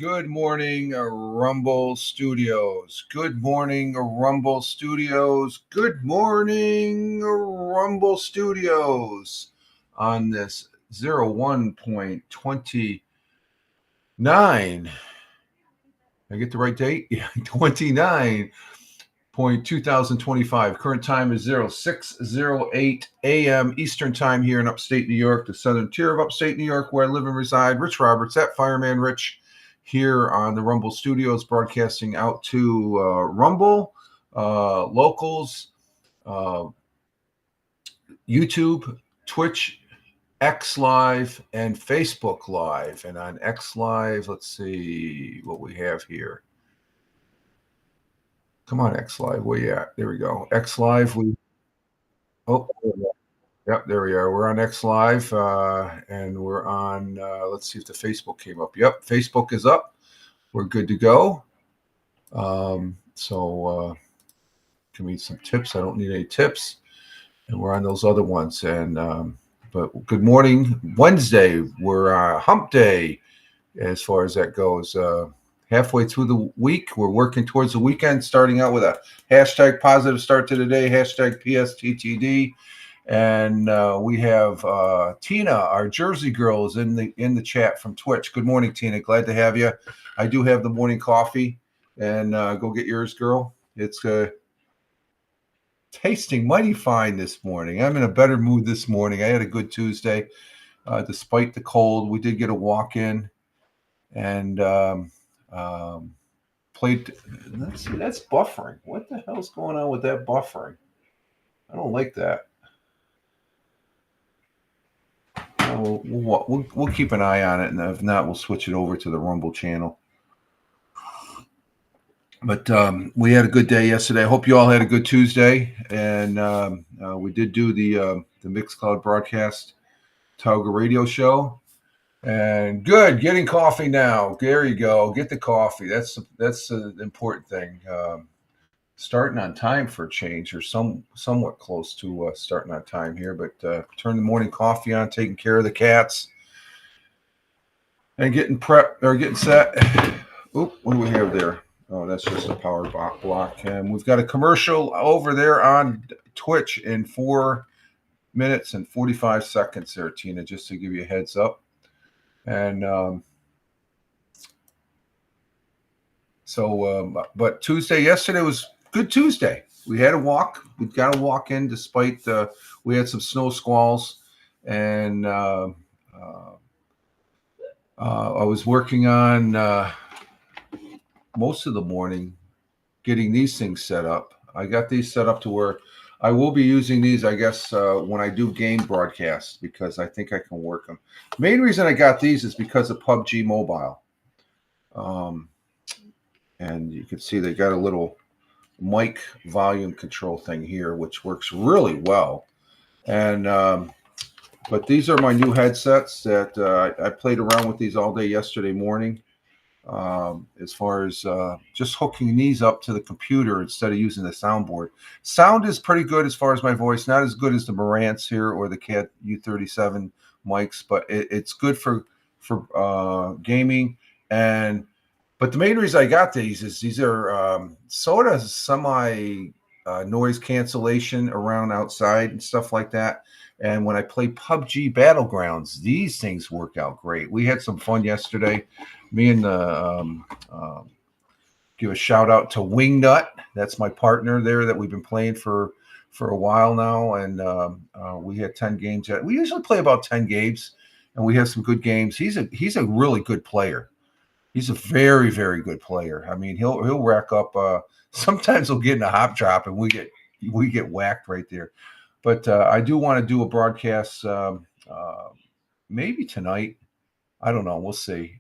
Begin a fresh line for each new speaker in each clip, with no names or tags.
Good morning, Rumble Studios. Good morning, Rumble Studios. Good morning, Rumble Studios. On this 01.29. I get the right date? Yeah, 29.2025. Current time is 0608 a.m. Eastern Time here in upstate New York, the southern tier of upstate New York, where I live and reside. Rich Roberts at Fireman Rich here on the Rumble Studios, broadcasting out to Rumble, locals, YouTube, Twitch, X Live, and Facebook Live. And on X Live, let's see what we have here. Come on, X Live. Where you at? There we go. X Live. Yep, there we are. We're on X Live, and we're on. Let's see if the Facebook came up. Yep, Facebook is up. We're good to go. So give me some tips. I don't need any tips. And we're on those other ones. And but good morning, Wednesday. We're hump day, as far as that goes. Halfway through the week, we're working towards the weekend. Starting out with a hashtag positive start to the day. Hashtag PSTTD. And we have Tina, our Jersey girl, is in the chat from Twitch. Good morning, Tina. Glad to have you. I do have the morning coffee, and go get yours, girl. It's tasting mighty fine this morning. I'm in a better mood this morning. I had a good Tuesday, despite the cold. We did get a walk in, and played. Let's see, that's buffering. What the hell's going on with that buffering? I don't like that. We'll keep an eye on it, and if not, we'll switch it over to the Rumble channel. But we had a good day yesterday. I hope you all had a good Tuesday, and we did do the Mixcloud broadcast Tauga radio show. And good, getting coffee now. There you go. Get the coffee. That's an important thing. Starting on time for a change, or somewhat close to starting on time here. But turn the morning coffee on, taking care of the cats, and getting set. Oop, what do we have there? Oh, that's just a power block. And we've got a commercial over there on Twitch in 4 minutes and 45 seconds there, Tina, just to give you a heads up. And but yesterday was good Tuesday. We had a walk. We got a walk in despite we had some snow squalls, and I was working on most of the morning getting these things set up. I got these set up to where I will be using these, I guess, when I do game broadcasts, because I think I can work them. The main reason I got these is because of PUBG Mobile. And you can see they got a little mic volume control thing here, which works really well. And but these are my new headsets that I played around with these all day yesterday morning. As far as just hooking these up to the computer instead of using the soundboard. Sound is pretty good as far as my voice, not as good as the Marantz here or the Cat U37 mics, but it's good for gaming. But the main reason I got these is these are sort of semi noise cancellation around outside and stuff like that. And when I play PUBG Battlegrounds, these things work out great. We had some fun yesterday. Me and give a shout out to Wingnut. That's my partner there that we've been playing for a while now. And we had 10 games. We usually play about 10 games, and we have some good games. He's a really good player. He's a very, very good player. I mean, he'll rack up. Sometimes he'll get in a hop drop, and we get whacked right there. But I do want to do a broadcast maybe tonight. I don't know. We'll see.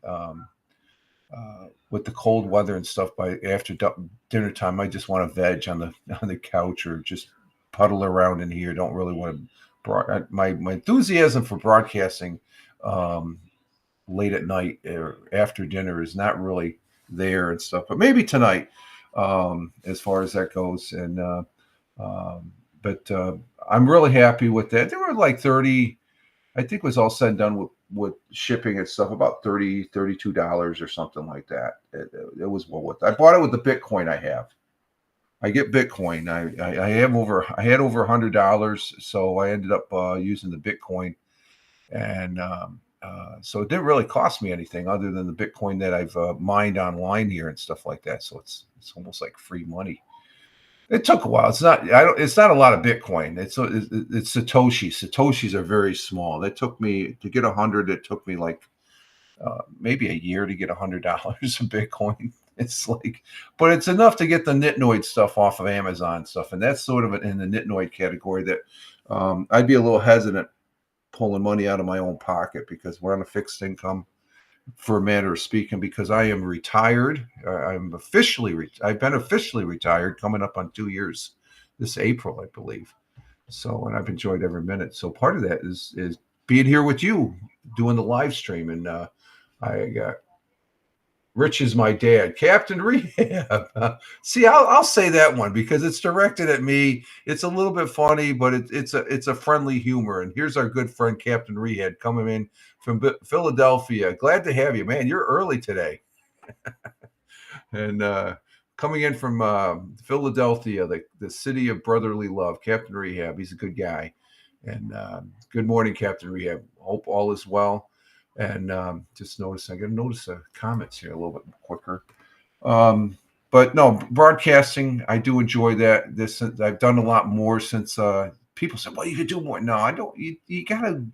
With the cold weather and stuff, by after dinner time, I just want to veg on the couch or just puddle around in here. Don't really want to. My enthusiasm for broadcasting late at night or after dinner is not really there and stuff. But maybe tonight, as far as that goes. And but I'm really happy with that. There were like 30. I think it was all said and done with shipping and stuff, about $32 or something like that. It was well worth it. I bought it with the Bitcoin I have. I get Bitcoin. I had over $100, so I ended up using the Bitcoin, and so it didn't really cost me anything other than the Bitcoin that I've mined online here and stuff like that. So it's almost like free money. It took a while. It's not a lot of Bitcoin. It's Satoshi. Satoshis are very small. That took me to get 100. It took me like maybe a year to get $100 of Bitcoin. It's like, but it's enough to get the Nitnoid stuff off of Amazon stuff, and that's sort of in the Nitnoid category that I'd be a little hesitant pulling money out of my own pocket because we're on a fixed income, for a matter of speaking, because I am retired. I've been officially retired, coming up on 2 years this April, I believe. So, and I've enjoyed every minute. So part of that is being here with you, doing the live stream, and I got Rich is my dad, Captain Rehab. See, I'll say that one because it's directed at me. It's a little bit funny, but it's a friendly humor. And here's our good friend Captain Rehab coming in from Philadelphia. Glad to have you, man. You're early today. And coming in from Philadelphia, the city of brotherly love, Captain Rehab. He's a good guy. And good morning, Captain Rehab. Hope all is well. And just notice, I got to notice the comments here a little bit quicker. But no, broadcasting, I do enjoy that. I've done a lot more since people said, well, you could do more. No, I don't. You gotta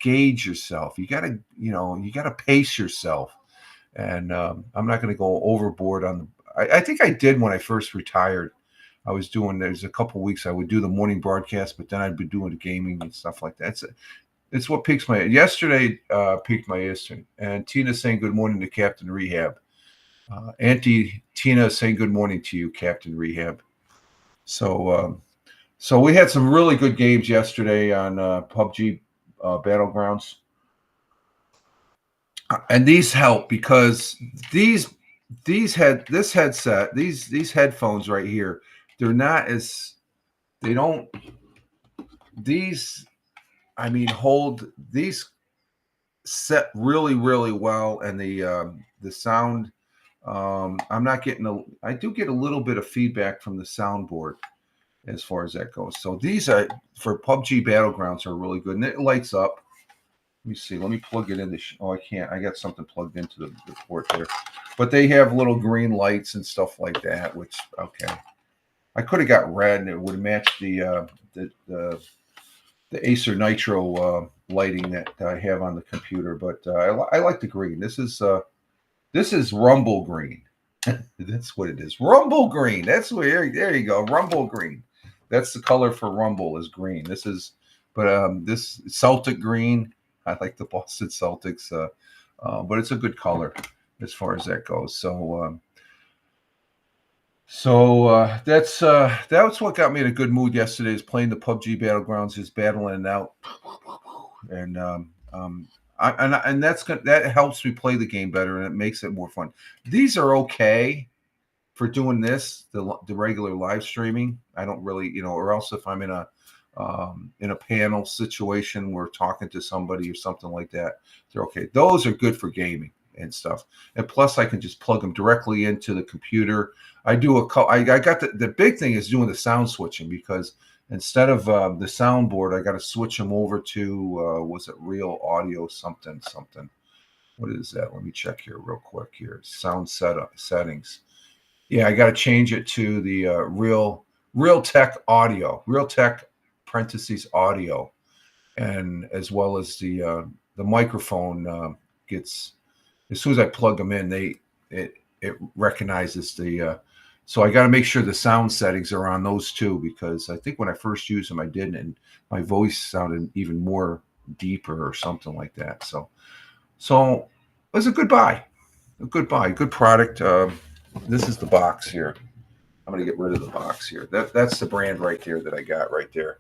gauge yourself. You gotta pace yourself. And I'm not going to go overboard on I think I did when I first retired. I was doing, there's a couple of weeks I would do the morning broadcast, but then I'd be doing the gaming and stuff like that. It's what piques my, yesterday piqued my interest. And Tina saying good morning to Captain Rehab. Auntie Tina saying good morning to you, Captain Rehab. So we had some really good games yesterday on PUBG Battlegrounds. And these help because these headphones right here, hold these set really, really well. And the sound, I do get a little bit of feedback from the soundboard as far as that goes. So these are for PUBG Battlegrounds are really good. And it lights up. Let me see. Let me plug it in. I can't. I got something plugged into the port there. But they have little green lights and stuff like that, which, okay. I could have got red and it would match the Acer Nitro lighting that I have on the computer. But I like the green. This is Rumble Green. That's what it is. Rumble Green. That's where, there you go. Rumble Green. That's the color for Rumble is green. This Celtic green. I like the Boston Celtics, but it's a good color as far as that goes. So that's what got me in a good mood yesterday. Is playing the PUBG Battlegrounds, just battling it out, and that helps me play the game better, and it makes it more fun. These are okay for doing the regular live streaming. I don't really, or else if I'm in a panel situation where talking to somebody or something like that, they're okay. Those are good for gaming and stuff. And plus I can just plug them directly into the computer. I got the big thing is doing the sound switching, because instead of the soundboard, I got to switch them over to, was it Real Audio something? What is that? Let me check here real quick here. Sound settings. Yeah, I got to change it to the Real Tech Audio. Real Tech audio, and as well as the microphone gets, as soon as I plug them in, it recognizes so I got to make sure the sound settings are on those too, because I think when I first used them I didn't, and my voice sounded even more deeper or something like that. So it was a good buy, good product. This is the box here. I'm going to get rid of the box here. That's the brand right there that I got right there.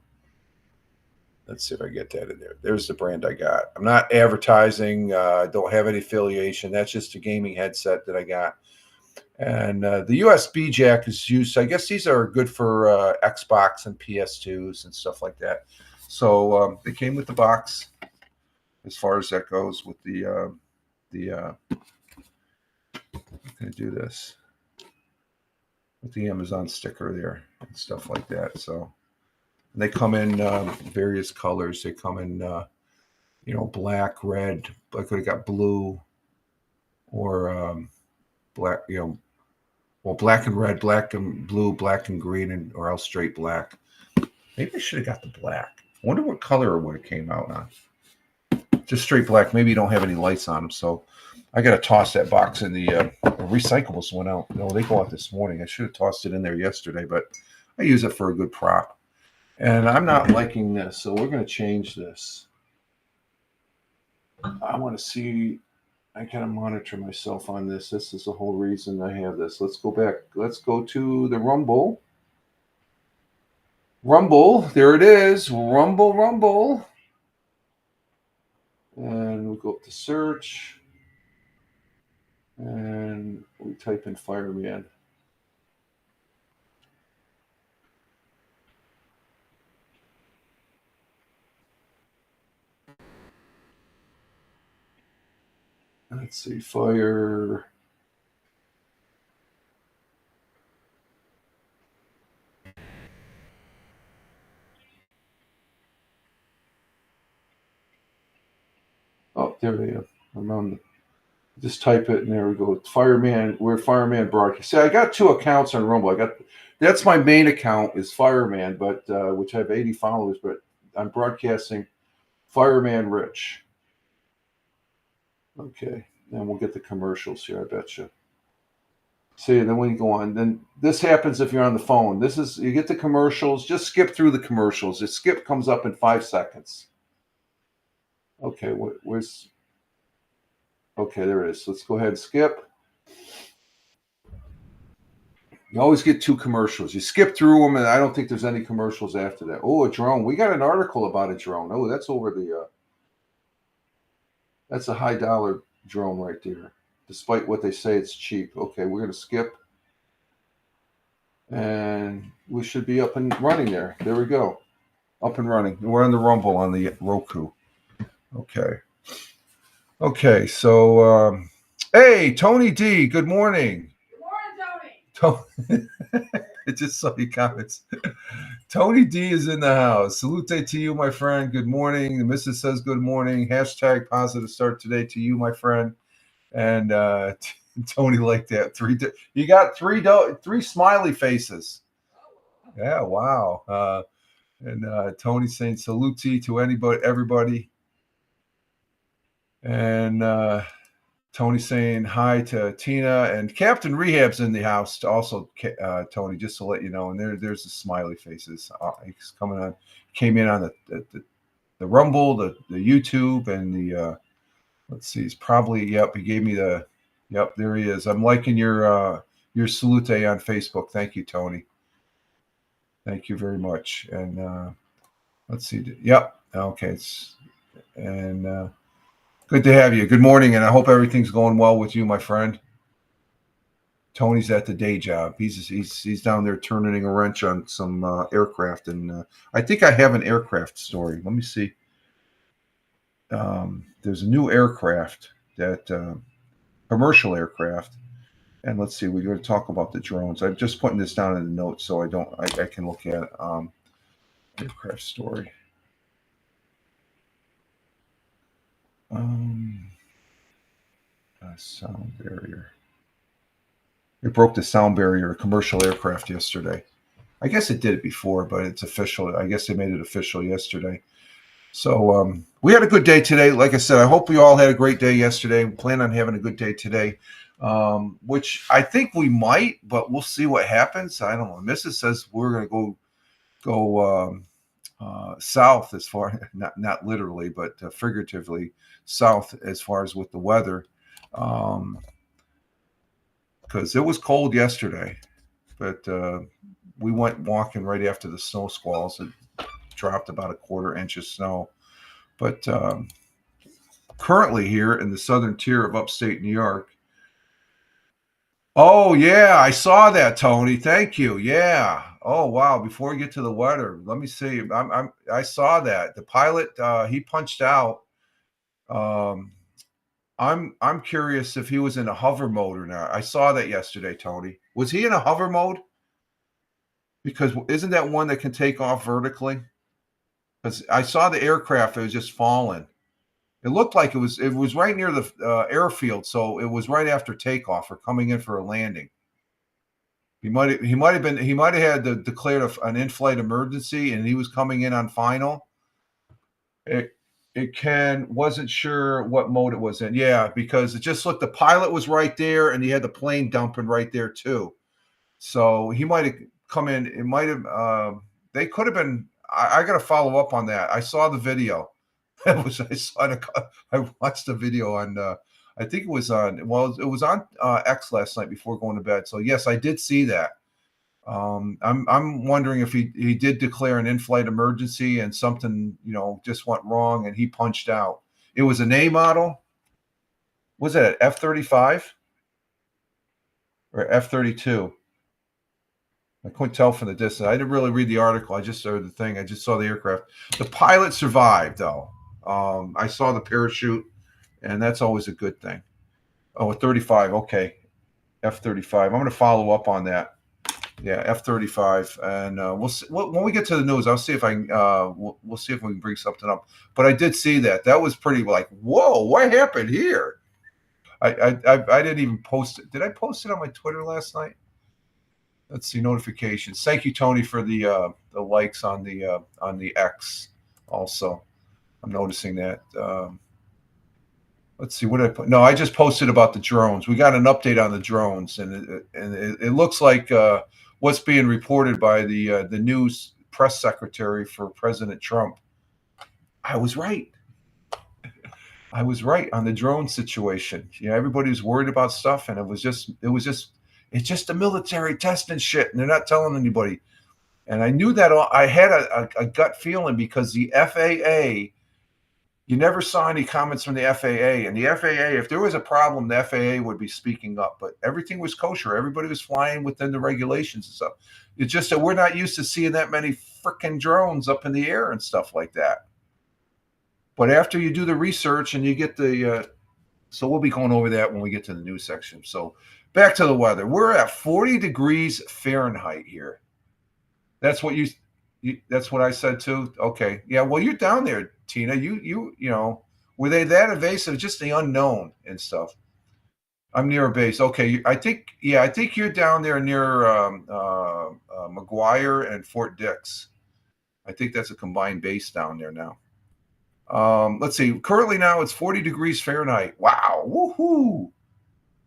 Let's see if I get that in there. There's the brand I got. I'm not advertising. Don't have any affiliation. That's just a gaming headset that I got. And the USB jack is used. I guess these are good for Xbox and PS2s and stuff like that. So they came with the box. as far as that goes with the I'm going to do this with the Amazon sticker there and stuff like that. So they come in various colors. They come in, black, red. I could have got blue or black, black and red, black and blue, black and green, or else straight black. Maybe I should have got the black. I wonder what color it would have came out on. Just straight black. Maybe you don't have any lights on them. So I got to toss that box in the recyclables went out. No, they go out this morning. I should have tossed it in there yesterday, but I use it for a good prop. And I'm not liking this, so we're going to change this. I want to see. I got to monitor myself on this. This is the whole reason I have this. Let's go back. Let's go to the Rumble. Rumble. There it is. Rumble. And we'll go up to search. And we type in Fireman. Let's see, fire. Oh, there they are. I'm on the, just type it and there we go. Fireman, we're Fireman Broadcast. See, I got 2 accounts on Rumble. That's my main account is Fireman, but which I have 80 followers, but I'm broadcasting Fireman Rich. Okay, and we'll get the commercials here, I bet you. See, then when you go on, then this happens if you're on the phone. This is, you get the commercials, just skip through the commercials. The skip comes up in 5 seconds. Okay, where's, okay, there it is. Let's go ahead and skip. You always get 2 commercials. You skip through them, and I don't think there's any commercials after that. Oh, a drone. We got an article about a drone. Oh, that's over the, that's a high dollar drone right there. Despite what they say, it's cheap. Okay, we're going to skip. And we should be up and running there. There we go. Up and running. We're on the Rumble on the Roku. Okay. Okay, so, hey, Tony D, good morning. Good morning, Tony. I just saw your comments. Tony D is in the house. Salute to you, my friend. Good morning. The missus says good morning. Hashtag positive start today to you, my friend. And Tony liked that. You got three smiley faces. Yeah, wow. And Tony saying salute to everybody. And Tony saying hi to Tina, and Captain Rehab's in the house also, Tony, just to let you know. And there's the smiley faces. He's coming on, came in on the Rumble, the YouTube, and the let's see, he's probably, yep, he gave me the, yep, there he is. I'm liking your salute on Facebook. Thank you, Tony. Thank you very much. And let's see, yep, okay, and good to have you. Good morning, and I hope everything's going well with you, my friend. Tony's at the day job. He's down there turning a wrench on some aircraft, and I think I have an aircraft story. Let me see. There's a new aircraft that commercial aircraft, and let's see. We're going to talk about the drones. I'm just putting this down in the notes so I can look at aircraft story. Sound barrier. It broke the sound barrier, a commercial aircraft yesterday. I guess it did it before, but it's official. I guess they made it official yesterday. So we had a good day today. Like I said, I hope we all had a great day yesterday. We plan on having a good day today, which I think we might, but we'll see what happens. I don't know. Mrs. says we're going to go south as far, not literally, but figuratively south as far as with the weather, because it was cold yesterday, but we went walking right after the snow squalls. It dropped about a quarter inch of snow, but currently here in the southern tier of upstate New York. Oh yeah, I saw that, Tony. Thank you. Yeah. Oh wow. Before we get to the weather, let me see. I saw that the pilot he punched out. I'm curious if he was in a hover mode or not. I saw that yesterday, Tony. Was he in a hover mode? Because isn't that one that can take off vertically? Because I saw the aircraft; it was just falling. It looked like it was right near the airfield, so it was right after takeoff or coming in for a landing. He might have had declared an in-flight emergency, and he was coming in on final. It wasn't sure what mode it was in. Yeah, because it just looked the pilot was right there, and he had the plane dumping right there too. So he might have come in. It might have. They could have been. I got to follow up on that. I saw the video. I watched the video on. I think it was on. Well, it was on X last night before going to bed. So yes, I did see that. I'm wondering if he did declare an in-flight emergency and something just went wrong and he punched out. It was an A model. Was it an F-35 or F-32? I couldn't tell from the distance. I didn't really read the article. I just saw the thing. I just saw the aircraft. The pilot survived, though. I saw the parachute, and that's always a good thing. Oh, a 35. Okay, F-35. I'm going to follow up on that. Yeah, F-35, and we'll see, when we get to the news. I'll see if I can. We'll see if we can bring something up. But I did see that. That was pretty like, whoa, what happened here? I didn't even post it. Did I post it on my Twitter last night? Let's see notifications. Thank you, Tony, for the likes on the X. Also, I'm noticing that. Let's see what I put. No, I just posted about the drones. We got an update on the drones, and it looks like what's being reported by the news press secretary for President Trump. I was right. I was right on the drone situation. Everybody was worried about stuff, and it's just the military testing shit, and they're not telling anybody. And I knew that. I had a gut feeling because the FAA. You never saw any comments from the FAA. And the FAA, if there was a problem, the FAA would be speaking up. But everything was kosher. Everybody was flying within the regulations and stuff. It's just that we're not used to seeing that many freaking drones up in the air and stuff like that. But after you do the research and you get so we'll be going over that when we get to the news section. So back to the weather. We're at 40 degrees Fahrenheit here. That's what that's what I said too. Okay. Yeah. Well, you're down there, Tina. You know, were they that invasive? Just the unknown and stuff. I'm near a base. Okay. I think you're down there near McGuire and Fort Dix. I think that's a combined base down there now. Let's see. Currently now it's 40 degrees Fahrenheit. Wow. Woohoo.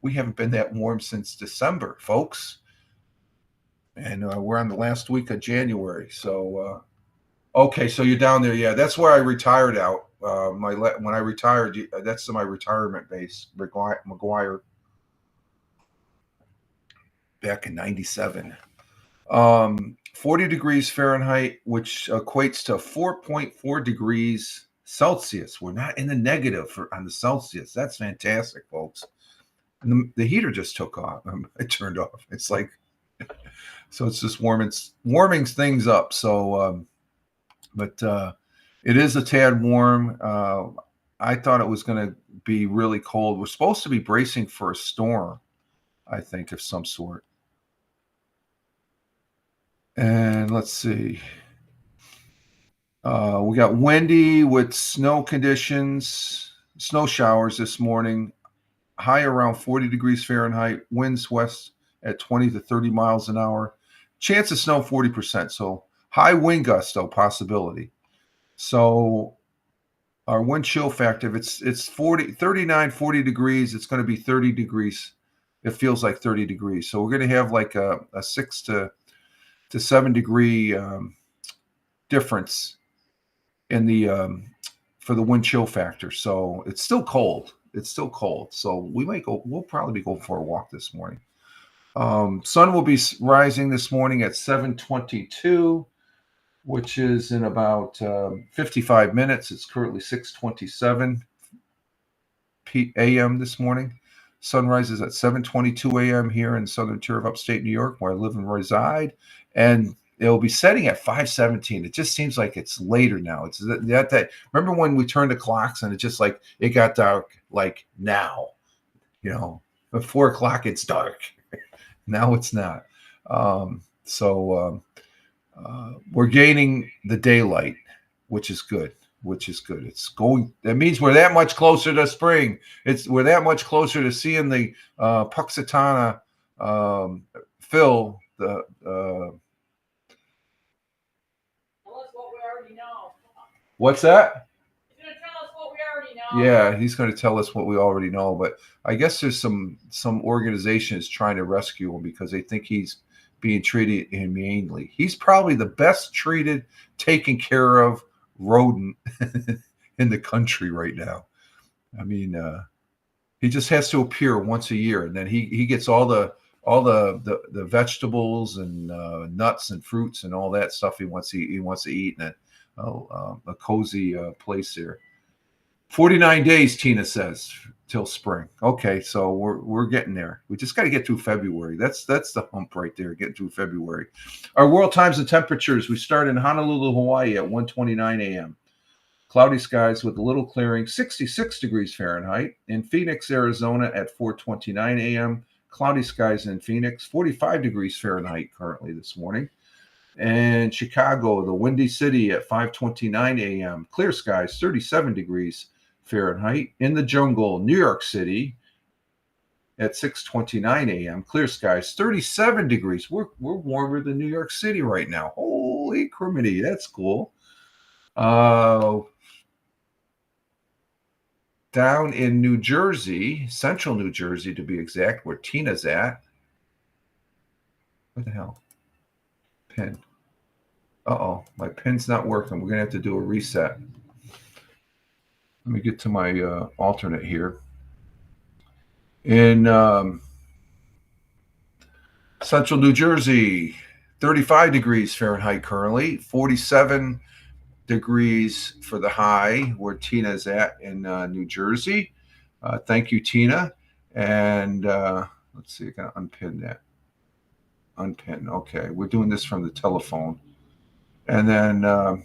We haven't been that warm since December, folks. And we're on the last week of January. So, okay, so you're down there. Yeah, that's where I retired out. When I retired, that's my retirement base, McGuire, back in '97. 40 degrees Fahrenheit, which equates to 4.4 degrees Celsius. We're not in the negative on the Celsius. That's fantastic, folks. And the heater just took off. It turned off. It's like, so it's just warming things up. So, but it is a tad warm. I thought it was going to be really cold. We're supposed to be bracing for a storm, I think, of some sort. And let's see. We got windy with snow conditions, snow showers this morning. High around 40 degrees Fahrenheit. Winds west at 20 to 30 miles an hour. Chance of snow 40%. So high wind gust though possibility. So our wind chill factor, if it's 40 degrees, it's going to be 30 degrees. It feels like 30 degrees. So we're going to have like a 6 to 7 degree difference in the for the wind chill factor. So it's still cold. So we'll probably be going for a walk this morning. Sun will be rising this morning at 7:22, which is in about 55 minutes. It's currently 6:27 a.m. this morning. Sun rises at 7:22 a.m. here in the southern tier of upstate New York, where I live and reside. And it'll be setting at 5:17. It just seems like it's later now. It's that remember when we turned the clocks and it just like it got dark like now, at 4 o'clock it's dark. Now it's not. We're gaining the daylight, which is good. It's going. That means we're that much closer to spring. We're that much closer to seeing the Puxatana fill the.
Tell us what we already know.
What's that?
He's going to tell us what we already know.
Yeah, he's going to tell us what we already know. But I guess there's some organizations trying to rescue him because they think he's being treated inhumanely. He's probably the best treated, taken care of rodent in the country right now. I mean, he just has to appear once a year, and then he gets all the vegetables and nuts and fruits and all that stuff he wants to eat in a cozy place there. 49 days, Tina says, till spring. Okay, so we're getting there. We just got to get through February. That's the hump right there, getting through February. Our world times and temperatures. We start in Honolulu, Hawaii at 1:29 a.m. Cloudy skies with a little clearing, 66 degrees Fahrenheit. In Phoenix, Arizona at 4:29 a.m. Cloudy skies in Phoenix, 45 degrees Fahrenheit currently this morning. And Chicago, the Windy City at 5:29 a.m. Clear skies, 37 degrees Fahrenheit. In the Jungle, New York City at 6:29 a.m. Clear skies, 37 degrees. We're warmer than New York City right now. Holy criminy, that's cool. Down in New Jersey, central New Jersey to be exact, where Tina's at. What the hell? Pin. Uh-oh, my pin's not working. We're going to have to do a reset. Let me get to my alternate here. In central New Jersey, 35 degrees Fahrenheit currently, 47 degrees for the high where Tina's at in New Jersey. Thank you, Tina. And let's see, I got to unpin that. Unpin. Okay, we're doing this from the telephone. And then,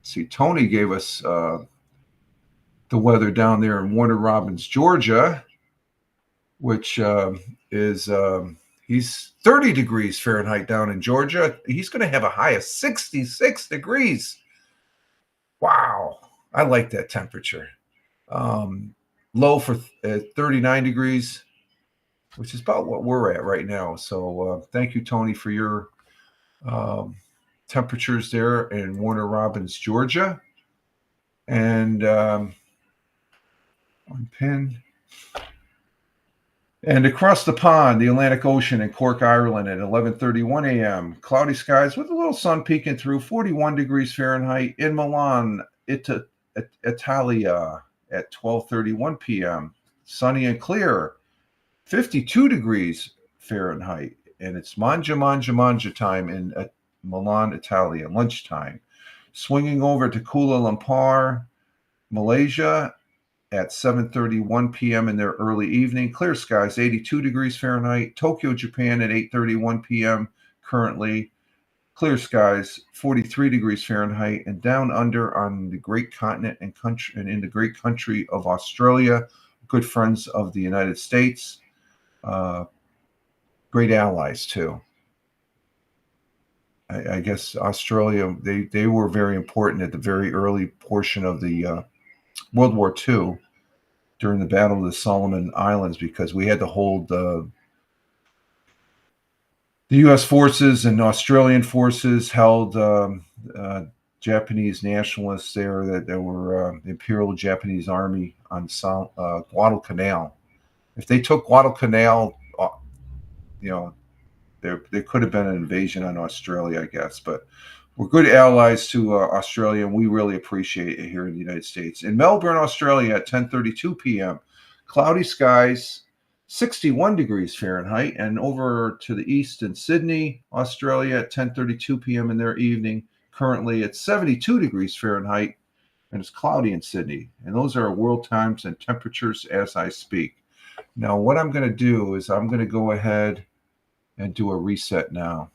see, Tony gave us the weather down there in Warner Robins, Georgia, which is he's 30 degrees Fahrenheit down in Georgia. He's going to have a high of 66 degrees. Wow, I like that temperature. Low for 39 degrees, which is about what we're at right now. So thank you, Tony, for your temperatures there in Warner Robins, Georgia. And unpin. And across the pond, the Atlantic Ocean in Cork, Ireland at 11:31 a.m. Cloudy skies with a little sun peeking through, 41 degrees Fahrenheit. In Milan, Italia at 12:31 p.m. Sunny and clear, 52 degrees Fahrenheit. And it's manja time in Milan, Italia, lunchtime. Swinging over to Kuala Lumpur, Malaysia at 7:31 p.m. in their early evening. Clear skies, 82 degrees Fahrenheit. Tokyo, Japan at 8:31 p.m. currently. Clear skies, 43 degrees Fahrenheit. And down under on the great continent and country, and in the great country of Australia, good friends of the United States, great allies too. I guess Australia, they were very important at the very early portion of the World War II during the Battle of the Solomon Islands, because we had to hold the U.S. forces and Australian forces held Japanese nationalists there that were the Imperial Japanese Army on Guadalcanal. If they took Guadalcanal, there could have been an invasion on Australia, I guess. But we're good allies to Australia, and we really appreciate it here in the United States. In Melbourne, Australia at 10:32 p.m., cloudy skies, 61 degrees Fahrenheit. And over to the east in Sydney, Australia at 10:32 p.m. in their evening. Currently it's 72 degrees Fahrenheit, and it's cloudy in Sydney. And those are world times and temperatures as I speak. Now, what I'm going to do is I'm going to go ahead and do a reset now.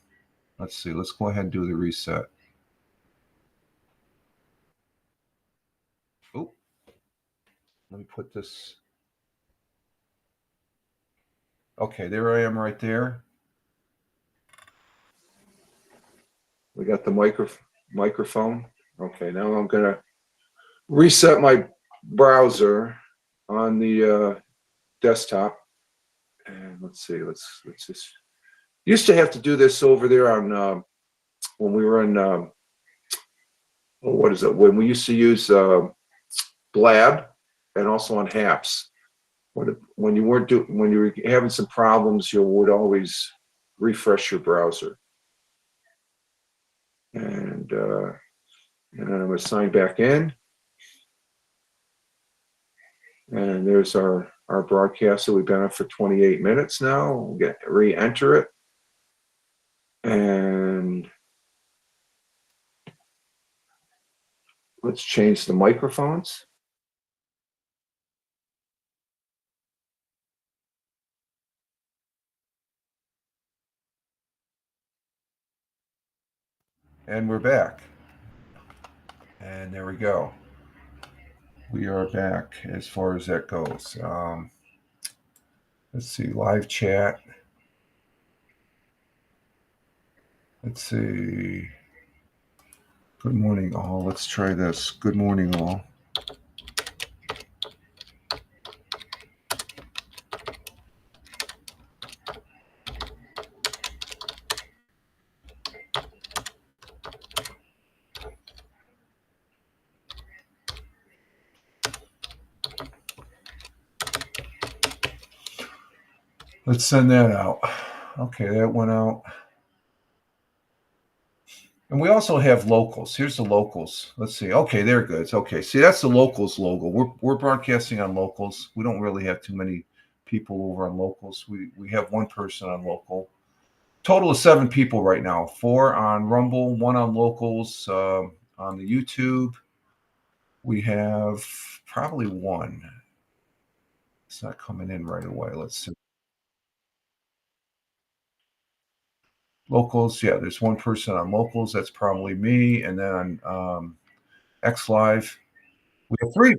Let's see. Let's go ahead and do the reset. Oh, let me put this. Okay, there I am right there. We got the microphone. Okay, now I'm going to reset my browser on the desktop. And let's see, let's just, used to have to do this over there on, when we were in, what is it? When we used to use Blab and also on Haps. When you were having some problems, you would always refresh your browser. And then I'm going to sign back in. And there's our broadcast that we've been on for 28 minutes now. We'll re-enter it. And let's change the microphones. And we're back. And there we go. We are back as far as that goes. Let's see, live chat. Let's see. Good morning, all. Let's try this. Good morning, all. Let's send that out. Okay, that went out. And we also have locals. Here's the locals. Let's see. Okay, they're good. It's okay. See, that's the locals logo. We're broadcasting on locals. We don't really have too many people over on locals. We have one person on local. Total of 7 people right now. 4 on Rumble, 1 on locals. On the YouTube, we have probably 1. It's not coming in right away. Let's see. Locals, yeah, there's 1 person on locals. That's probably me. And then on X Live, we have 3.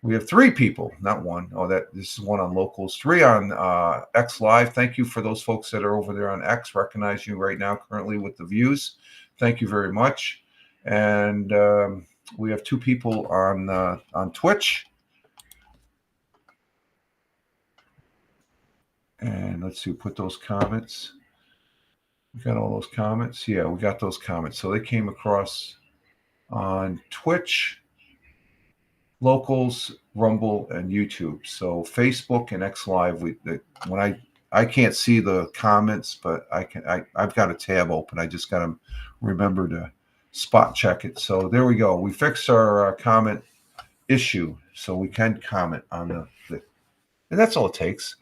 We have 3 people, not 1. Oh, this is 1 on locals, 3 on X Live. Thank you for those folks that are over there on X. Recognize you right now currently with the views. Thank you very much. And we have 2 people on Twitch. And let's see, put those comments. We got all those comments. Yeah, we got those comments. So they came across on Twitch, locals, Rumble, and YouTube. So Facebook and X Live. When I can't see the comments, but I've got a tab open. I just got to remember to spot check it. So there we go. We fixed our comment issue, so we can comment on the and that's all it takes.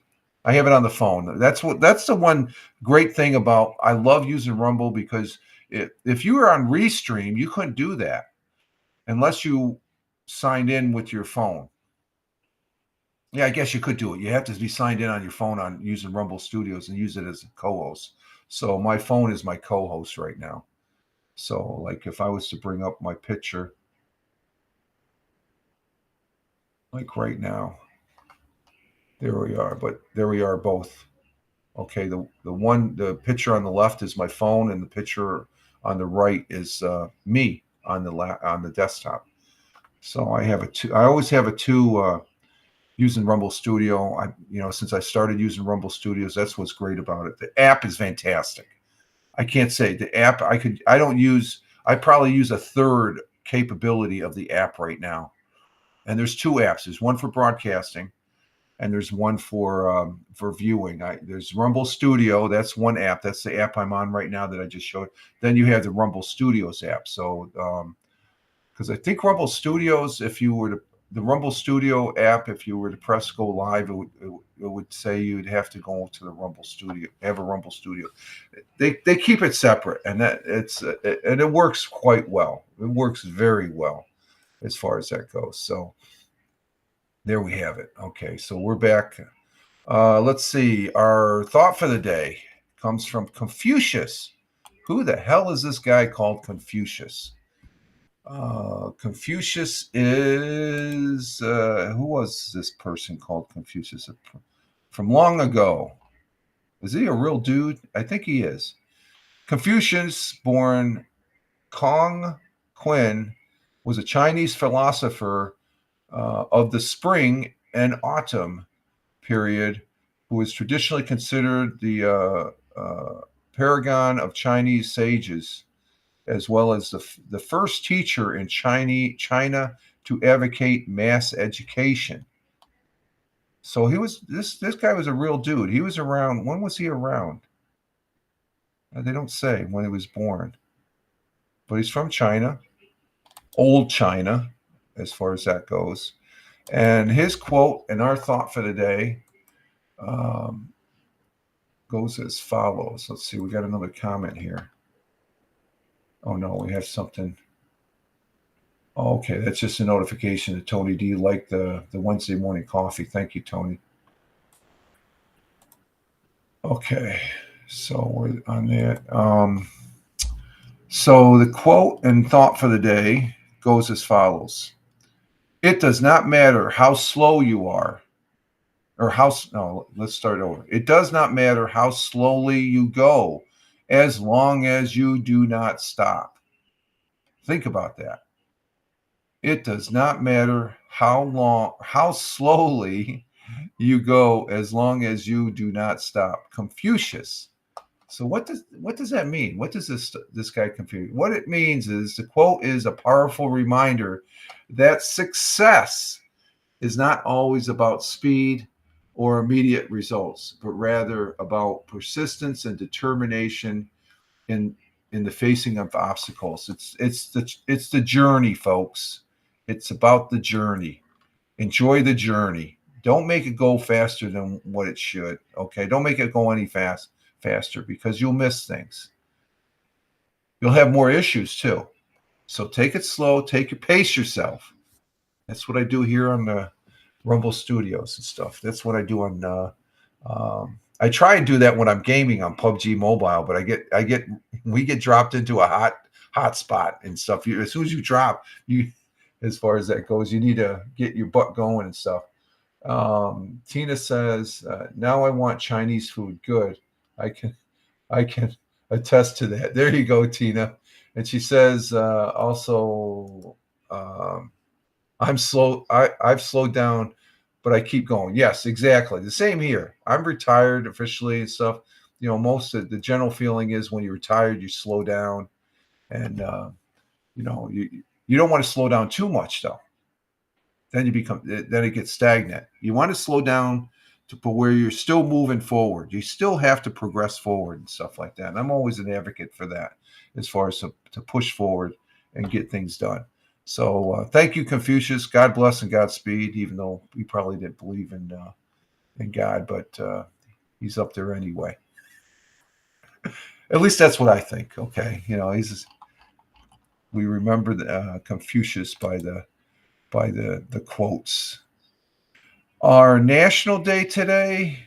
I have it on the phone. That's the one great thing about. I love using Rumble because if you were on Restream, you couldn't do that unless you signed in with your phone. Yeah, I guess you could do it. You have to be signed in on your phone on using Rumble Studios and use it as a co-host. So my phone is my co-host right now. So like if I was to bring up my picture, like right now, there we are. But there we are both. Okay, the picture on the left is my phone, and the picture on the right is me on the desktop. So I have I always have a 2 using Rumble Studio. Since I started using Rumble Studios, that's what's great about it. The app is fantastic. I can't say the app. I probably use a third capability of the app right now. And there's 2 apps. There's one for broadcasting, and there's one for viewing. There's Rumble Studio. That's one app. That's the app I'm on right now that I just showed. Then you have the Rumble Studios app. So because I think Rumble Studios, the Rumble Studio app, if you were to press go live, it would say you'd have to go to the Rumble Studio, have a Rumble Studio. They keep it separate, and and it works quite well. It works very well as far as that goes. So there we have it. Okay, so we're back. Let's see. Our thought for the day comes from Confucius. Who the hell is this guy called Confucius? Confucius is who was this person called Confucius from long ago? Is he a real dude? I think he is. Confucius, born Kong Qin, was a Chinese philosopher of the spring and autumn period, who is traditionally considered the paragon of Chinese sages, as well as the first teacher in China to advocate mass education. So he was this guy was a real dude. He was around. When was he around? They don't say when he was born, but he's from China, old China, as far as that goes. And his quote and our thought for the day goes as follows. Let's see, we got another comment here. Oh no, we have something. Oh, okay, that's just a notification that Tony D liked the Wednesday morning coffee. Thank you, Tony. Okay, so we're on that. So the quote and thought for the day goes as follows. It does not matter how slow you are, or let's start over. It does not matter how slowly you go, as long as you do not stop. Think about that. It does not matter how slowly you go, as long as you do not stop. Confucius. So what does that mean? What does this guy confuse? What it means is the quote is a powerful reminder that success is not always about speed or immediate results, but rather about persistence and determination in the facing of obstacles. It's the journey, folks. It's about the journey. Enjoy the journey. Don't make it go faster than what it should. Okay, don't make it go any faster, because you'll miss things. You'll have more issues too. So take it slow. Pace yourself. That's what I do here on the Rumble Studios and stuff. That's what I do on. I try and do that when I'm gaming on PUBG Mobile, but we get dropped into a hot spot and stuff. As soon as you drop, as far as that goes, you need to get your butt going and stuff. Tina says, now I want Chinese food. Good. I can attest to that. There you go, Tina. And she says, also, I'm slow. I've slowed down, but I keep going. Yes, exactly. The same here. I'm retired officially and stuff. Most of the general feeling is when you're retired, you slow down, and you don't want to slow down too much though. Then it gets stagnant. You want to slow down to where you're still moving forward. You still have to progress forward and stuff like that. And I'm always an advocate for that, as far as to push forward and get things done. So thank you, Confucius. God bless and Godspeed, even though he probably didn't believe in God, but he's up there anyway. At least that's what I think. Okay, we remember Confucius by the quotes. Our national day today,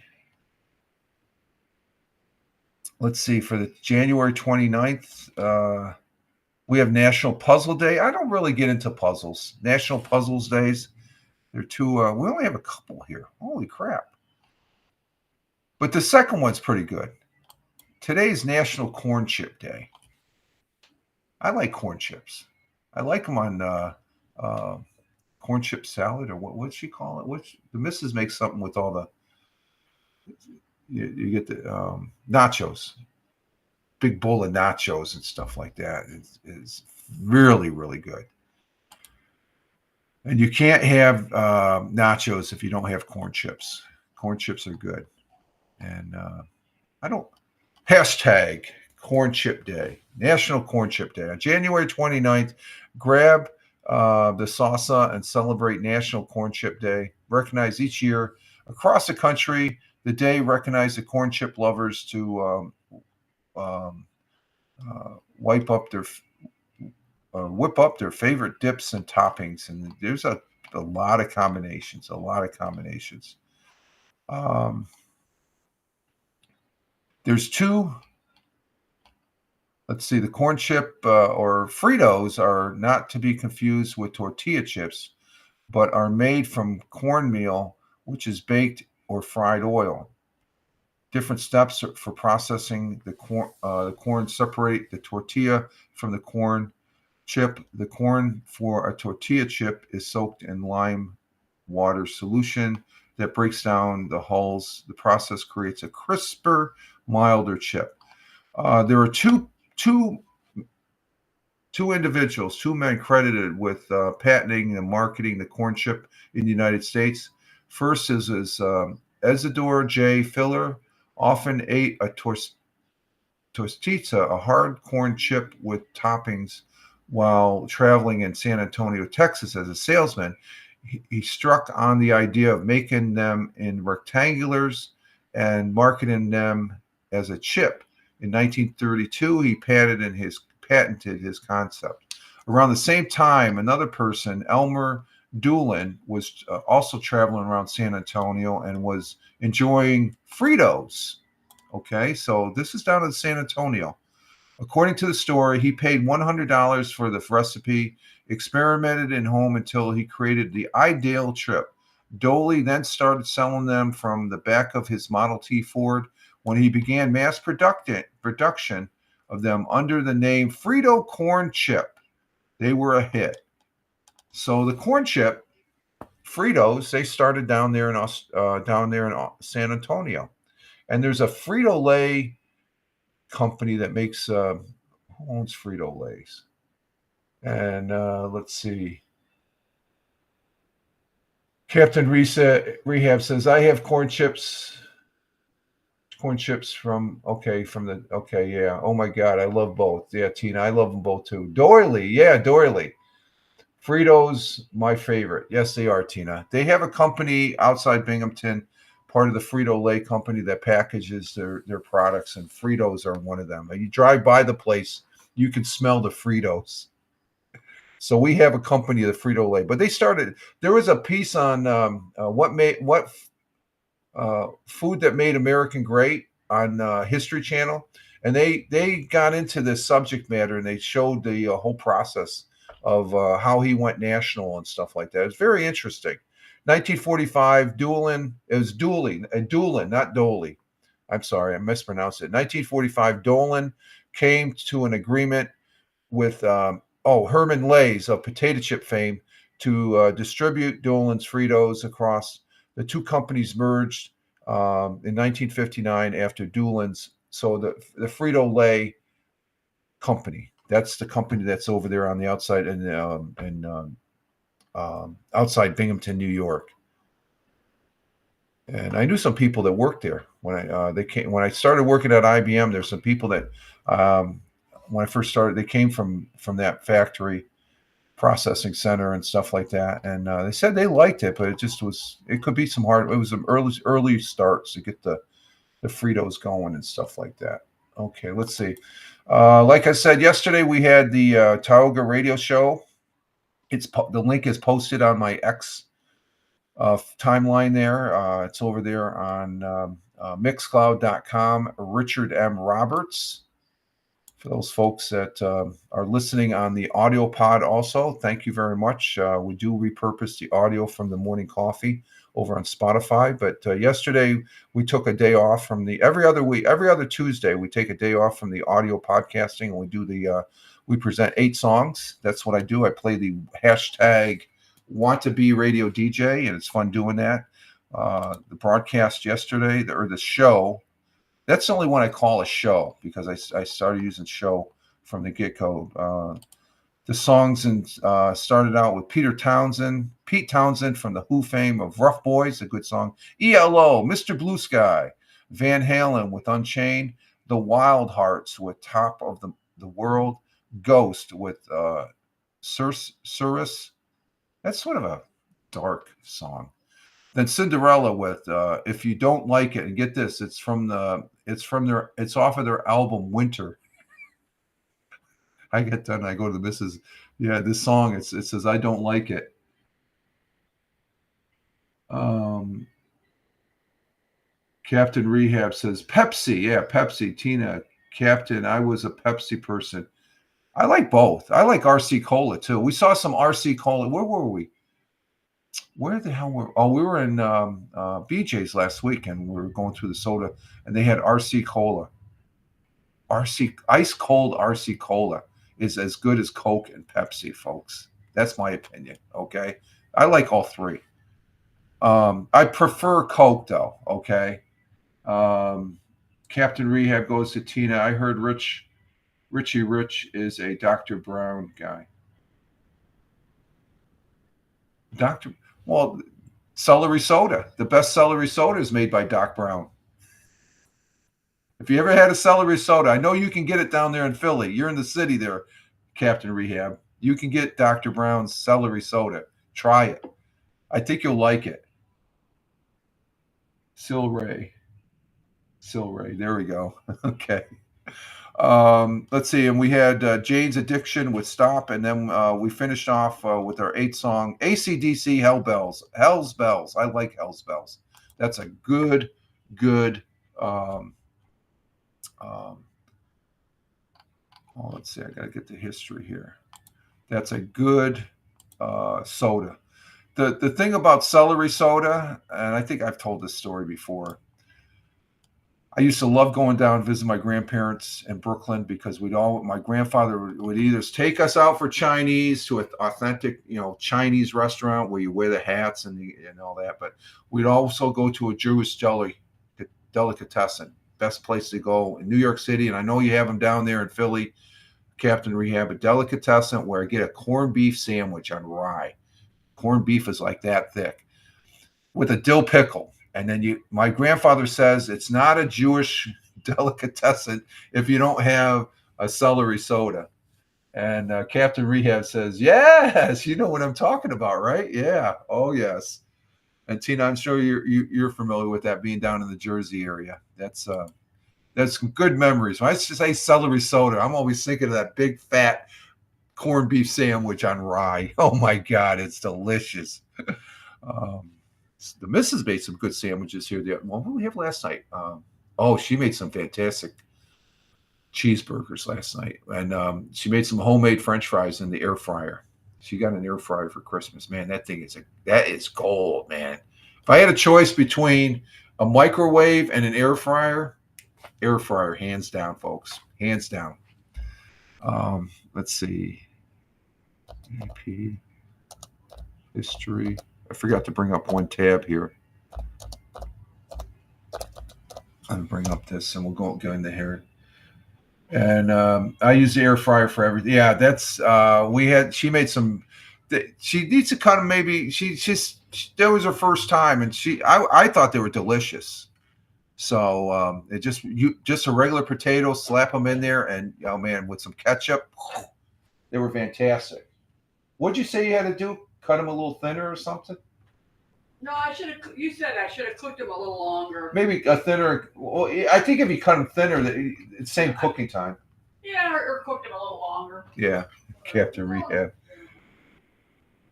let's see, for the January 29th, we have National Puzzle Day. I don't really get into puzzles. National Puzzles Days. They're two. We only have a couple here. Holy crap. But the second one's pretty good. Today's National Corn Chip Day. I like corn chips. I like them on corn chip salad, or what'd she call it? The missus makes something with all the, you get the nachos. Big bowl of nachos and stuff like that is really, really good. And you can't have nachos if you don't have corn chips. Corn chips are good. And hashtag Corn Chip Day, National Corn Chip Day. On January 29th, grab the salsa and celebrate National Corn Chip Day. Recognized each year across the country, the day recognized the corn chip lovers to whip up their favorite dips and toppings, and there's a lot of combinations. There's two. Let's see. The corn chip or Fritos are not to be confused with tortilla chips, but are made from cornmeal, which is baked or fried oil. Different steps for processing the corn. The corn separate the tortilla from the corn chip. The corn for a tortilla chip is soaked in lime water solution that breaks down the hulls. The process creates a crisper, milder chip. There are two individuals, two men credited with patenting and marketing the corn chip in the United States. First is Isidore J. Filler, often ate a tostita, a hard corn chip with toppings, while traveling in San Antonio, Texas as a salesman. He struck on the idea of making them in rectangulars and marketing them as a chip. In 1932, he patented his concept. Around the same time, another person, Elmer Doolin, was also traveling around San Antonio and was enjoying Fritos. Okay, so this is down in San Antonio. According to the story, he paid $100 for the recipe, experimented in home until he created the ideal chip. Doley then started selling them from the back of his Model T Ford. When he began mass production of them under the name Frito Corn Chip, they were a hit. So the corn chip, Fritos, they started down there in San Antonio, and there's a Frito-Lay company that makes who owns Frito-Lays? And let's see. Captain Rehab says, I have corn chips from yeah. Oh my God, I love both. Yeah, Tina, I love them both too. Doily. Fritos, my favorite. Yes, they are, Tina. They have a company outside Binghamton, part of the Frito-Lay company that packages their products, and Fritos are one of them. You drive by the place, you can smell the Fritos. So we have a company, the Frito-Lay, but they started. There was a piece on food that made American great on History Channel, and they got into this subject matter and they showed the whole process of how he went national and stuff like that. It's very interesting. 1945, Doolin, it was Doolin, not Doley. I'm sorry, I mispronounced it. 1945, Dolan came to an agreement with Herman Lay's of potato chip fame to distribute Dolan's Fritos across. The two companies merged in 1959 after Dolan's. So the Frito-Lay company, that's the company that's over there on the outside outside Binghamton, New York. And I knew some people that worked there when I started working at IBM. There's some people that when I first started, they came from that factory processing center and stuff like that, and they said they liked it, but it could be some hard. It was some early starts to get the Fritos going and stuff like that. Okay, let's see. Like I said yesterday, we had the Tioga radio show. The link is posted on my X timeline there. It's over there on mixcloud.com. Richard M. Roberts. For those folks that are listening on the audio pod also, thank you very much. We do repurpose the audio from the morning coffee over on Spotify. But yesterday we took a day off from every other Tuesday, we take a day off from the audio podcasting, and we do we present 8 songs. That's what I do. I play the hashtag want to be radio DJ, and it's fun doing that. The broadcast yesterday, or the show, that's the only one I call a show because I started using show from the get-go. The songs started out with Pete Townsend from the Who fame of Rough Boys, a good song. ELO, Mr. Blue Sky, Van Halen with Unchained, The Wild Hearts with Top of the World, Ghost with Cirrus. That's sort of a dark song. Then Cinderella with If You Don't Like It, and get this, it's off of their album Winter. I get done, I go to the missus. Yeah, this song, it says I don't like it. Captain Rehab says Pepsi. Yeah, Pepsi. Tina, Captain, I was a Pepsi person. I like both. I like RC Cola too. We saw some RC Cola. Where were we? Where the hell were? Oh, we were in BJ's last week, and we were going through the soda, and they had RC Cola. RC ice cold RC Cola is as good as Coke and Pepsi, folks. That's my opinion. Okay, I like all three. I prefer Coke though. Okay. Captain Rehab goes to Tina. I heard Richie Rich is a Dr. Brown guy. Dr. Well, celery soda. The best celery soda is made by Doc Brown. If you ever had a celery soda, I know you can get it down there in Philly. You're in the city there, Captain Rehab. You can get Dr. Brown's celery soda. Try it. I think you'll like it. Silray. There we go. Okay. Let's see. And we had Jane's Addiction with Stop. And then we finished off with our 8-song AC/DC Hell's Bells. I like Hell's Bells. That's a good let's see. I got to get the history here. That's a good soda. The thing about celery soda, and I think I've told this story before, I used to love going down and visit my grandparents in Brooklyn because my grandfather would either take us out for Chinese to an authentic, Chinese restaurant where you wear the hats and all that, but we'd also go to a Jewish delicatessen, best place to go in New York City, and I know you have them down there in Philly, Captain Rehab, a delicatessen where I get a corned beef sandwich on rye. Corned beef is like that thick with a dill pickle. And then my grandfather says it's not a Jewish delicatessen if you don't have a celery soda. And Captain Rehab says, yes, you know what I'm talking about, right? Yeah. Oh, yes. And Tina, I'm sure you're familiar with that being down in the Jersey area. That's some good memories. When I say celery soda, I'm always thinking of that big fat corned beef sandwich on rye. Oh my God, it's delicious. The missus made some good sandwiches here. What did we have last night? She made some fantastic cheeseburgers last night. And she made some homemade French fries in the air fryer. She got an air fryer for Christmas. Man, that is gold, man. If I had a choice between a microwave and an air fryer, hands down, folks. Hands down. Let's see. AP history. I forgot to bring up one tab here. I'll bring up this and we'll go into here. And I use the air fryer for everything. Yeah, that's she made some. She needs to kind of maybe that was her first time, and I thought they were delicious. So it just a regular potato, slap them in there, and oh man, with some ketchup, they were fantastic. What'd you say you had to do? Cut them a little thinner or something?
No, you said I should have cooked them a little longer.
Maybe a thinner. Well, I think if you cut them thinner, it's same cooking time.
Yeah, or cooked them a little longer.
Yeah, Captain Rehab.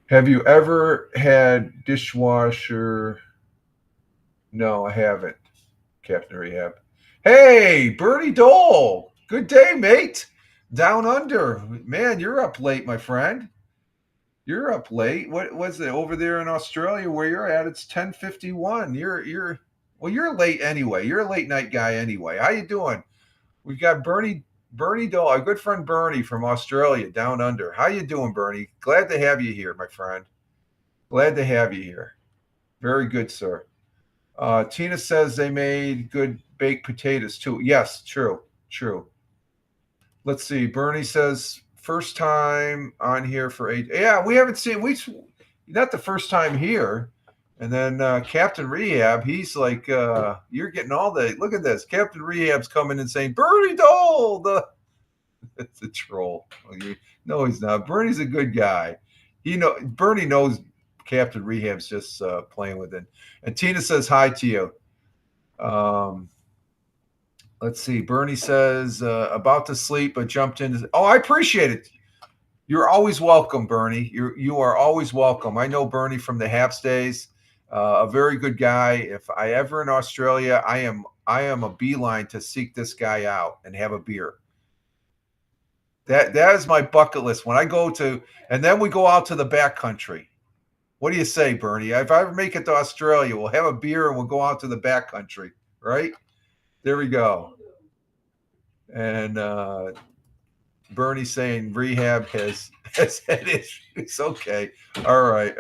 Have you ever had dishwasher? No, I haven't, Captain Rehab. Hey, Bernie Dole. Good day, mate. Down under. Man, you're up late, my friend. You're up late. What was it over there in Australia where you're at? It's 10:51. You're late anyway. You're a late night guy anyway. How you doing? We've got Bernie Dole, our good friend Bernie from Australia, down under. How you doing, Bernie? Glad to have you here, my friend. Glad to have you here. Very good, sir. Tina says they made good baked potatoes too. Yes, true. Let's see. Bernie says first time on here for 8. Yeah, we haven't seen. Not the first time here. And then Captain Rehab, he's like, you're getting all the. Look at this. Captain Rehab's coming and saying, Bernie Dole, it's a troll. No, he's not. Bernie's a good guy. Bernie knows Captain Rehab's just playing with it. And Tina says hi to you. Let's see. Bernie says about to sleep, but jumped in. Oh, I appreciate it. You're always welcome, Bernie. You are always welcome. I know Bernie from the Haps days. A very good guy. If I ever in Australia, I am a beeline to seek this guy out and have a beer. That is my bucket list. When I go to, and then we go out to the back country. What do you say, Bernie? If I ever make it to Australia, we'll have a beer and we'll go out to the back country, right? There we go. And Bernie saying rehab has had issues. Okay, all right.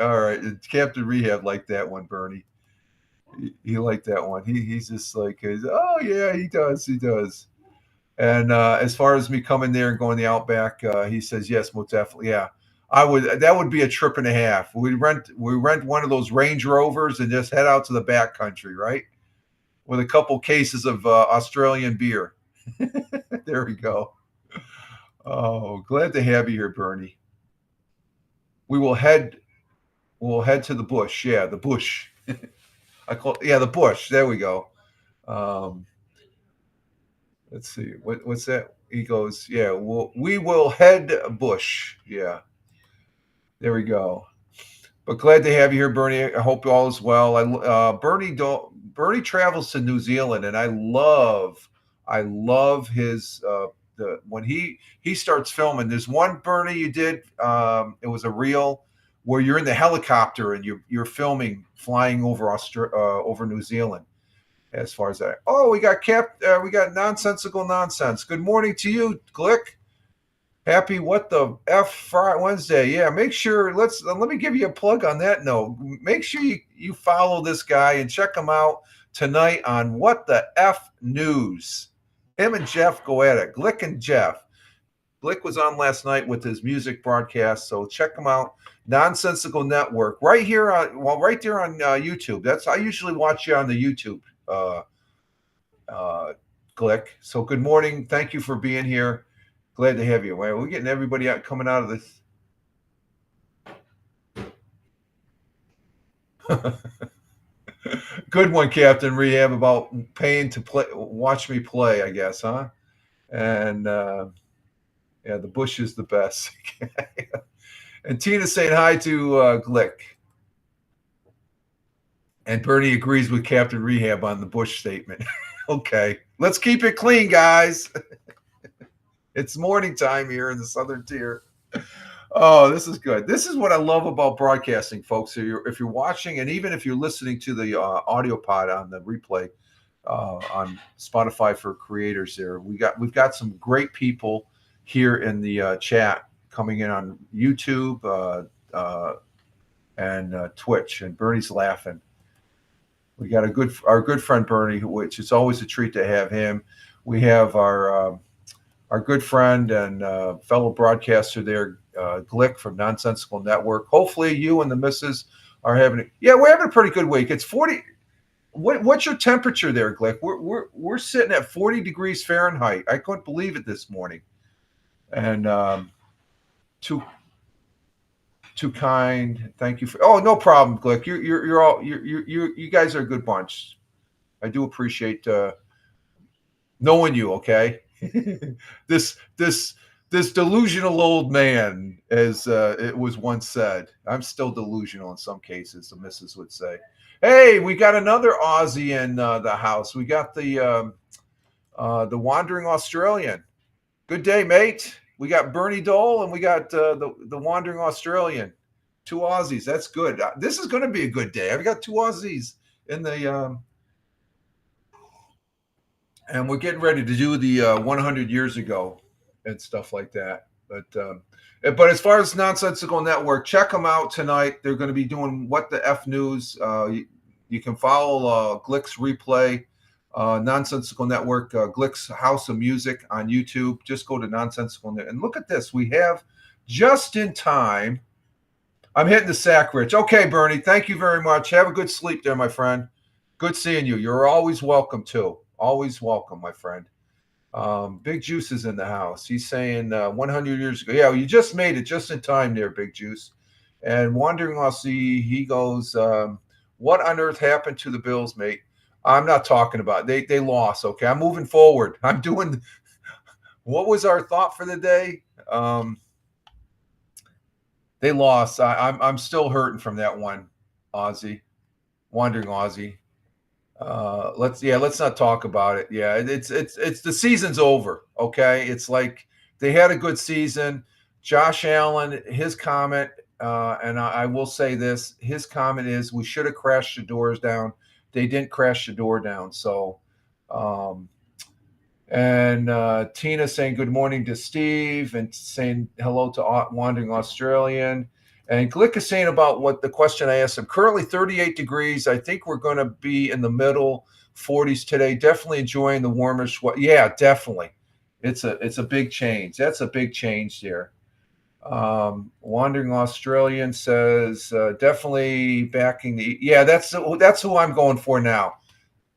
Captain Rehab liked that one, Bernie. He liked that one. He's just like, oh yeah, he does. And as far as me coming there and going the Outback, he says yes, most definitely, yeah. I would. That would be a trip and a half. We rent one of those Range Rovers and just head out to the back country, right? With a couple cases of Australian beer. There we go. Oh, glad to have you here, Bernie. We'll head to the bush. Yeah, the bush. The bush. There we go. Let's see. What's that? He goes, yeah, we will head bush. Yeah. There we go. But glad to have you here, Bernie. I hope all is well. Bernie travels to New Zealand, and I love his when he starts filming. There's one, Bernie, you did. It was a reel where you're in the helicopter and you're filming flying over over New Zealand. As far as that, we got nonsensical nonsense. Good morning to you, Glick. Happy what the F Friday Wednesday. Yeah, make sure let me give you a plug on that note. Make sure you follow this guy and check him out tonight on What the F News. Him and Jeff go at it. Glick and Jeff. Glick was on last night with his music broadcast, so check him out. Nonsensical Network, right there on YouTube. I usually watch you on the YouTube. Glick. So good morning. Thank you for being here. Glad to have you. We're getting everybody out coming out of this. Good one, Captain Rehab, about paying to watch me play, I guess, huh? And the bush is the best. And Tina's saying hi to Glick. And Bernie agrees with Captain Rehab on the Bush statement. Okay, let's keep it clean, guys. It's morning time here in the Southern Tier. Oh, this is good. This is what I love about broadcasting, folks. If you're watching, and even if you're listening to the audio pod on the replay on Spotify for creators, we've got some great people here in the chat coming in on YouTube and Twitch. And Bernie's laughing. We got our good friend Bernie, which is always a treat to have him. We have our good friend and fellow broadcaster there, Glick from Nonsensical Network. Hopefully, you and the missus are having we're having a pretty good week. It's 40. What's your temperature there, Glick? We're sitting at 40 degrees Fahrenheit. I couldn't believe it this morning. And too kind. Thank you for. Oh, no problem, Glick. You guys are a good bunch. I do appreciate knowing you. Okay, this delusional old man, as it was once said. I'm still delusional in some cases. The missus would say. Hey, we got another Aussie in the house. We got the Wandering Australian. Good day, mate. We got Bernie Dole and we got the Wandering Australian. 2 Aussies. That's good. This is going to be a good day. I've got 2 Aussies in the and we're getting ready to do the 100 years ago and stuff like that. But as far as Nonsensical Network, check them out tonight. They're going to be doing What the F News. You can follow Glick's replay. Nonsensical Network, Glick's House of Music on YouTube. Just go to Nonsensical Network and look at this. We have just in time. I'm hitting the sack, Rich. Okay, Bernie, thank you very much. Have a good sleep there, my friend. Good seeing you. You're always welcome too. Always welcome, my friend. Big Juice is in the house. He's saying 100 years ago. Yeah, you just made it just in time there, Big Juice. And Wandering Aussie, he goes, what on earth happened to the Bills, mate? I'm not talking about it. They lost. Okay, I'm moving forward. I'm doing. What was our thought for the day? They lost. I'm still hurting from that one, Aussie. Wandering Aussie. Let's not talk about it. Yeah, it's the season's over. Okay, it's like they had a good season. Josh Allen, his comment, and I will say this: his comment is, "We should have crashed the doors down. They didn't crash the door down." So, and Tina saying good morning to Steve and saying hello to Wandering Australian. And Glick is saying about what the question I asked him. Currently 38 degrees. I think we're going to be in the middle 40s today. Definitely enjoying the warmish. Yeah, definitely. It's a big change. That's a big change there. Wandering Australian says definitely backing the. Yeah, that's who I'm going for now.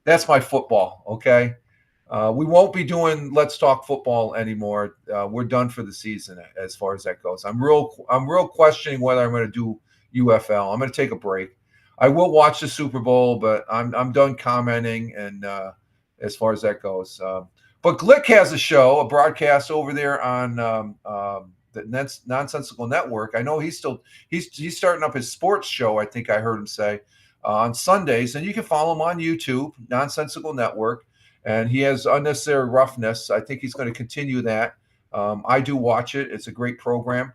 That's my football. Okay. We won't be doing Let's Talk Football anymore. We're done for the season as far as that goes. I'm real questioning whether I'm going to do UFL. I'm going to take a break. I will watch the Super Bowl, but I'm done commenting and as far as that goes. But Glick has a show, a broadcast over there on the Nonsensical Network. I know he's starting up his sports show. I think I heard him say on Sundays, and you can follow him on YouTube, Nonsensical Network. And he has Unnecessary Roughness. I think he's going to continue that. I do watch it. It's a great program.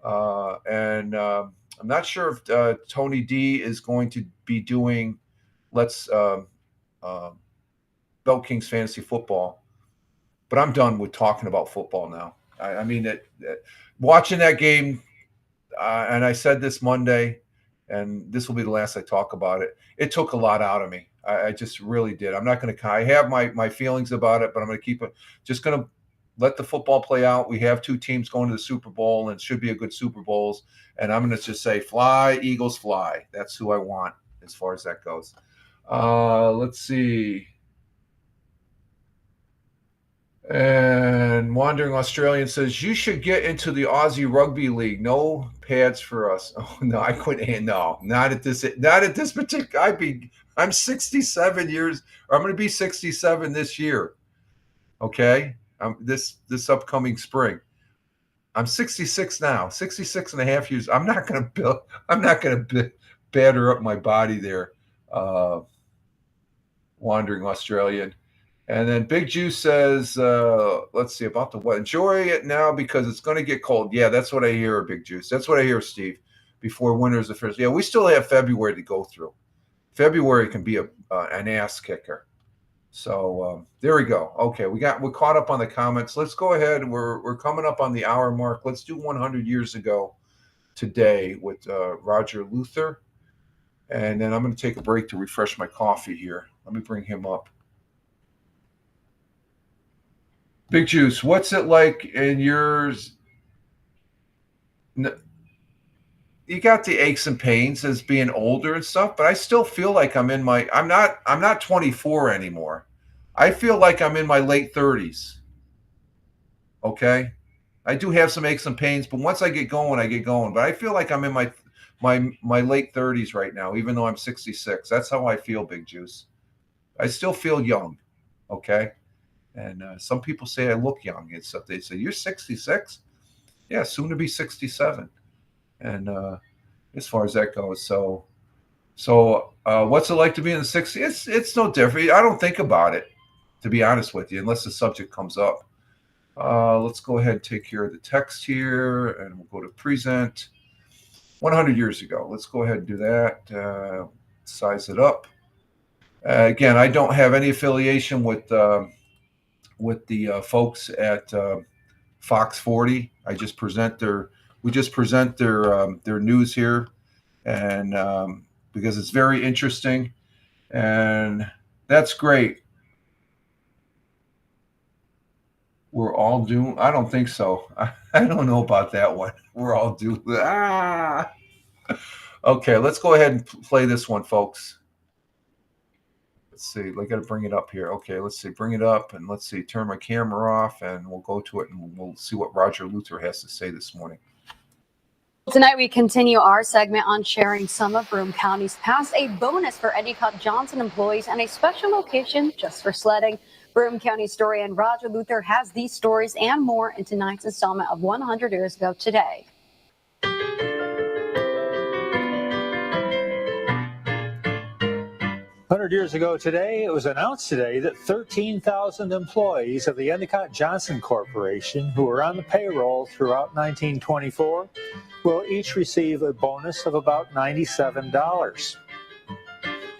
And I'm not sure if Tony D is going to be doing Bell Kings Fantasy Football. But I'm done with talking about football now. I mean, watching that game, and I said this Monday, and this will be the last I talk about it. It took a lot out of me. I just really did. I'm not going to. I have my feelings about it, but I'm going to keep it. Just going to let the football play out. We have two teams going to the Super Bowl, and it should be a good Super Bowls. And I'm going to just say, fly, Eagles, fly. That's who I want as far as that goes. Let's see. And Wandering Australian says, you should get into the Aussie Rugby League. No pads for us. Oh, no, I couldn't. No, not at this particular. I'm 67 years, or I'm going to be 67 this year. Okay. This upcoming spring. I'm 66 now, 66 and a half years. I'm not going to batter up my body there. Wandering Australian. And then Big Juice says, let's see about the weather. Enjoy it now because it's going to get cold. Yeah, that's what I hear, Big Juice. That's what I hear, Steve, before winter's the first. Yeah, we still have February to go through. February can be an ass kicker. So there we go. Okay, we're caught up on the comments. Let's go ahead. We're coming up on the hour mark. Let's do 100 years ago today with Roger Luther. And then I'm going to take a break to refresh my coffee here. Let me bring him up. Big Juice, what's it like in yours? You got the aches and pains as being older and stuff, but I still feel like I'm not 24 anymore. I feel like I'm in my late 30s. Okay? I do have some aches and pains, but once I get going, I get going. But I feel like I'm in my late 30s right now, even though I'm 66. That's how I feel, Big Juice. I still feel young. Okay? And some people say I look young and stuff. They say, you're 66? Yeah, soon to be 67. And as far as that goes. So what's it like to be in the 60s? It's no different. I don't think about it, to be honest with you, unless the subject comes up. Let's go ahead and take care of the text here, and we'll go to present. 100 years ago. Let's go ahead and do that. Size it up. Again, I don't have any affiliation with the folks at Fox 40. We just present their news here, and because it's very interesting, and that's great. We're all doomed. I don't think so. I don't know about that one. We're all doomed. Okay, let's go ahead and play this one, folks. Let's see. I got to bring it up here. Okay, let's see. Bring it up, and let's see. Turn my camera off, and we'll go to it, and we'll see what Roger Luther has to say this morning.
Tonight, we continue our segment on sharing some of Broome County's past, a bonus for Endicott Johnson employees, and a special location just for sledding. Broome County historian Roger Luther has these stories and more in tonight's installment of 100 Years Ago Today.
100 years ago today, it was announced today that 13,000 employees of the Endicott Johnson Corporation who were on the payroll throughout 1924 will each receive a bonus of about $97.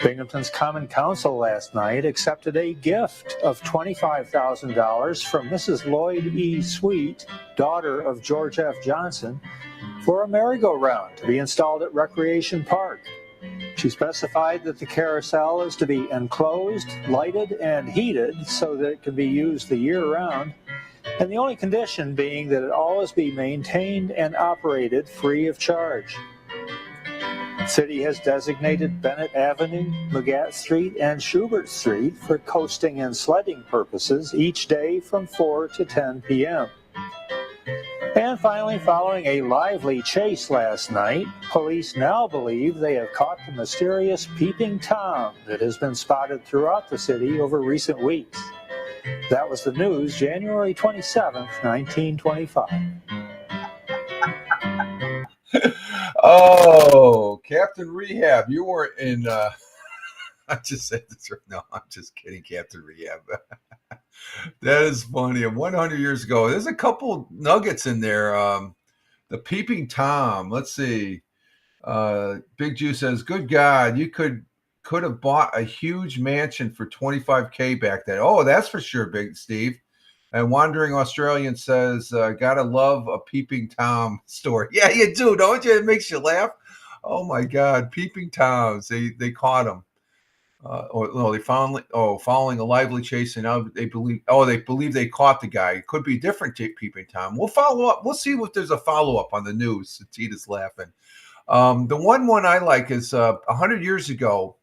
Binghamton's Common Council last night accepted a gift of $25,000 from Mrs. Lloyd E. Sweet, daughter of George F. Johnson, for a merry-go-round to be installed at Recreation Park. She specified that the carousel is to be enclosed, lighted, and heated so that it can be used the year round, and the only condition being that it always be maintained and operated free of charge. The city has designated Bennett Avenue, Mugat Street, and Schubert Street for coasting and sledding purposes each day from 4 to 10 p.m. And finally, following a lively chase last night, police now believe they have caught the mysterious Peeping Tom that has been spotted throughout the city over recent weeks. That was the news, January 27th, 1925.
Oh, Captain Rehab, you weren't in. I just said this. No, I'm just kidding, Captain Rehab. That is funny. 100 years ago, there's a couple nuggets in there. The Peeping Tom. Let's see. Big Jew says, "Good God, you could have bought a huge mansion for $25K back then." Oh, that's for sure, Big Steve. And Wandering Australian says, "Gotta love a Peeping Tom story." Yeah, you do, don't you? It makes you laugh. Oh my God, Peeping Toms. They caught him. Following a lively chase, and now they believe they caught the guy. It could be different Peeping Tom. We'll follow up. We'll see if there's a follow up on the news. Tita's laughing. The one I like is 100 years ago,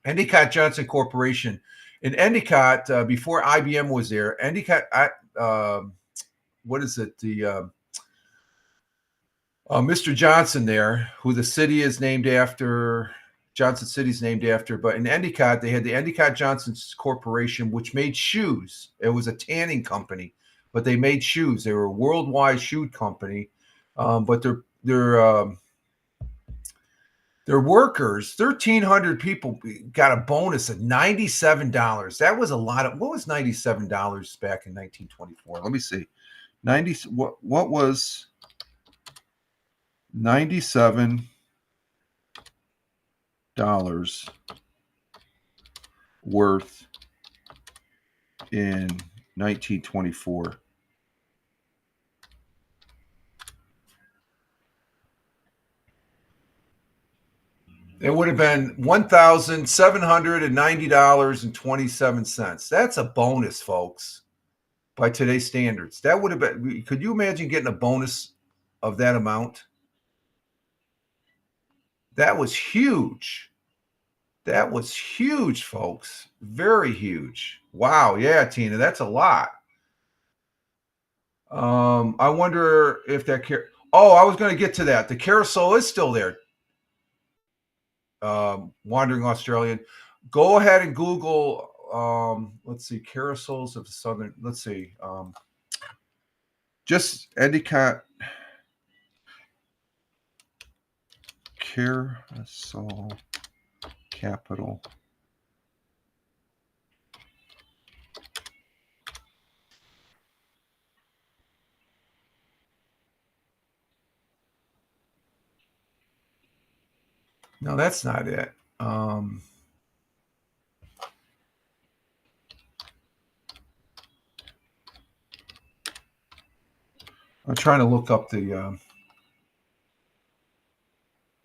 Endicott Johnson Corporation. In Endicott, before IBM was there, Endicott, what is it? Mr. Johnson there, who the city is named after, Johnson City's named after, but in Endicott, they had the Endicott Johnson Corporation, which made shoes. It was a tanning company, but they made shoes. They were a worldwide shoe company, but their workers, 1,300 people, got a bonus of $97. That was a lot of. What was $97 back in 1924? Let me see. What was $97 worth in 1924? It would have been $1,790.27. That's a bonus, folks, by today's standards. That would have been. Could you imagine getting a bonus of that amount? That was huge. That was huge, folks. Very huge. Wow. Yeah, Tina, that's a lot. I wonder if that. I was going to get to that. The carousel is still there. Wandering Australian, go ahead and Google. Let's see, carousels of the southern. Let's see, just Endicott carousel capital. No, that's not it. I'm trying to look up the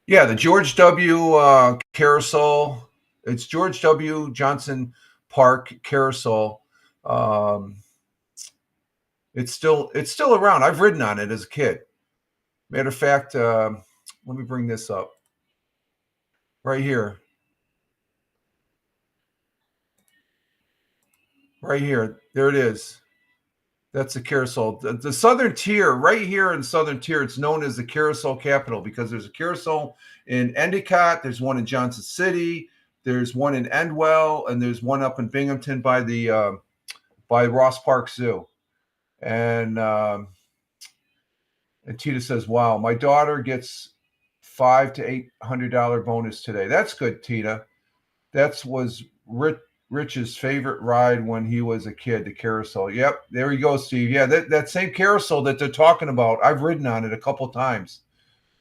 the George W. Carousel. It's George W. Johnson Park Carousel. It's still around. I've ridden on it as a kid. Matter of fact, let me bring this up. Right here. Right here. There it is. That's the carousel. The southern tier, right here in southern tier, it's known as the carousel capital because there's a carousel in Endicott, there's one in Johnson City, there's one in Endwell, and there's one up in Binghamton by the by Ross Park Zoo. And Tita says, "Wow, my daughter gets $500 to $800 bonus today." That's good, Tita. That was Rich's favorite ride when he was a kid, the carousel. Yep, there you go, Steve. Yeah, that same carousel that they're talking about, I've ridden on it a couple times.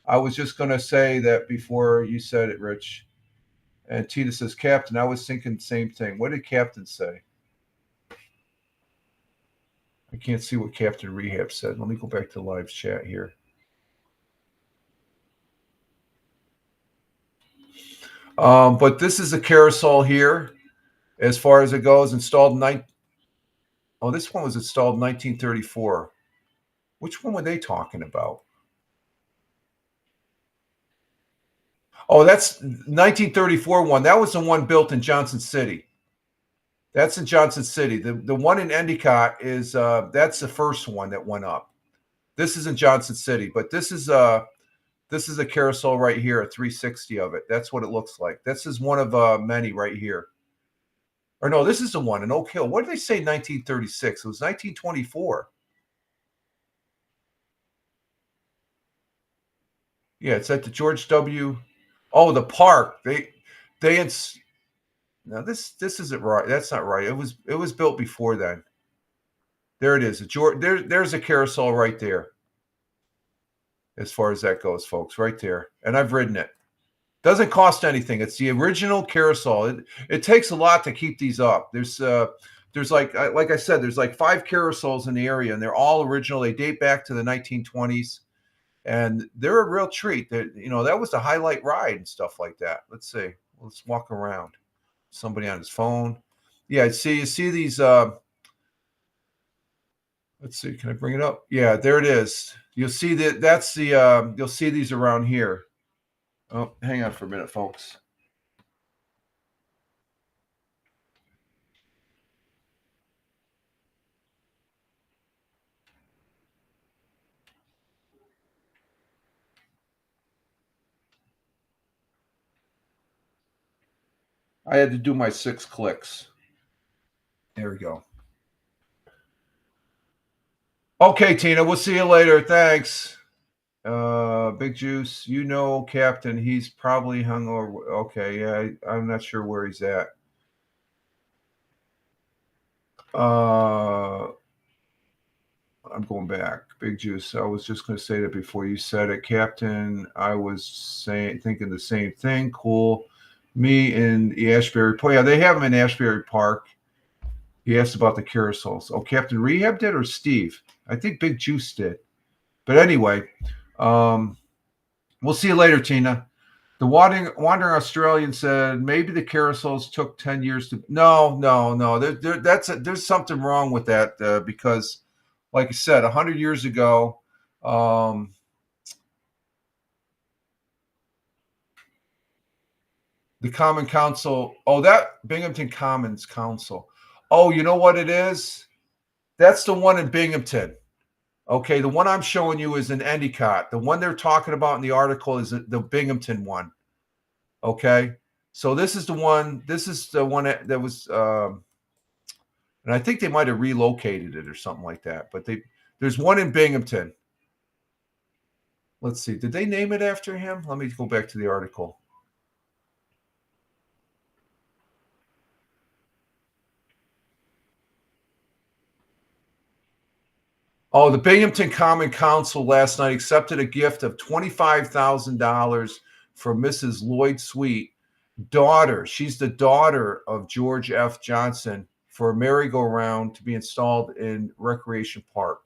I was just going to say that before you said it, Rich. And Tina says, Captain, I was thinking the same thing. What did Captain say? I can't see what Captain Rehab said. Let me go back to the live chat here. But this is a carousel here as far as it goes. Installed this one was installed in 1934. Which one were they talking about? Oh, that's 1934 one. That was the one built in Johnson City. That's in Johnson City. The one in Endicott is that's the first one that went up. This is in Johnson City, but this is a carousel right here, a 360 of it. That's what it looks like. This is one of many right here. Or no, this is the one in Oak Hill. What did they say 1936? It was 1924. Yeah, it's at the George W. Oh, the park. Now this isn't right. That's not right. It was built before then. There it is. There's a carousel right there. As far as that goes, folks, right there. And I've ridden it. Doesn't cost anything. It's the original carousel. It takes a lot to keep these up. There's like I said, there's like 5 carousels in the area, and they're all original. They date back to the 1920s, and they're a real treat. That that was the highlight ride and stuff like that. Let's see. Let's walk around. Somebody on his phone. Yeah, you see these. Let's see. Can I bring it up? Yeah, there it is. You'll see that's the. You'll see these around here. Oh, hang on for a minute, folks. I had to do my 6 clicks. There we go. Okay, Tina, we'll see you later. Thanks. Big Juice, Captain, he's probably hungover. Okay, yeah, I'm not sure where he's at. I'm going back. Big Juice, I was just going to say that before you said it, Captain. I was thinking the same thing. Cool. Me in Ashbury. Oh, yeah, they have them in Ashbury Park. He asked about the carousels. Oh, Captain Rehab did or Steve? I think Big Juice did. But anyway, we'll see you later, Tina. The Wandering Australian said maybe the carousels took 10 years to. No. There's something wrong with that because, like I said, 100 years ago, the Common Council. Oh, that Binghamton Commons Council. Oh, you know what it is? That's the one in Binghamton. Okay, the one I'm showing you is in Endicott. The one they're talking about in the article is the Binghamton one. Okay, so this is the one. This is the one that was, and I think they might have relocated it or something like that. But there's one in Binghamton. Let's see. Did they name it after him? Let me go back to the article. Oh, the Binghamton Common Council last night accepted a gift of $25,000 from Mrs. Lloyd Sweet, daughter. She's the daughter of George F. Johnson, for a merry-go-round to be installed in Recreation Park.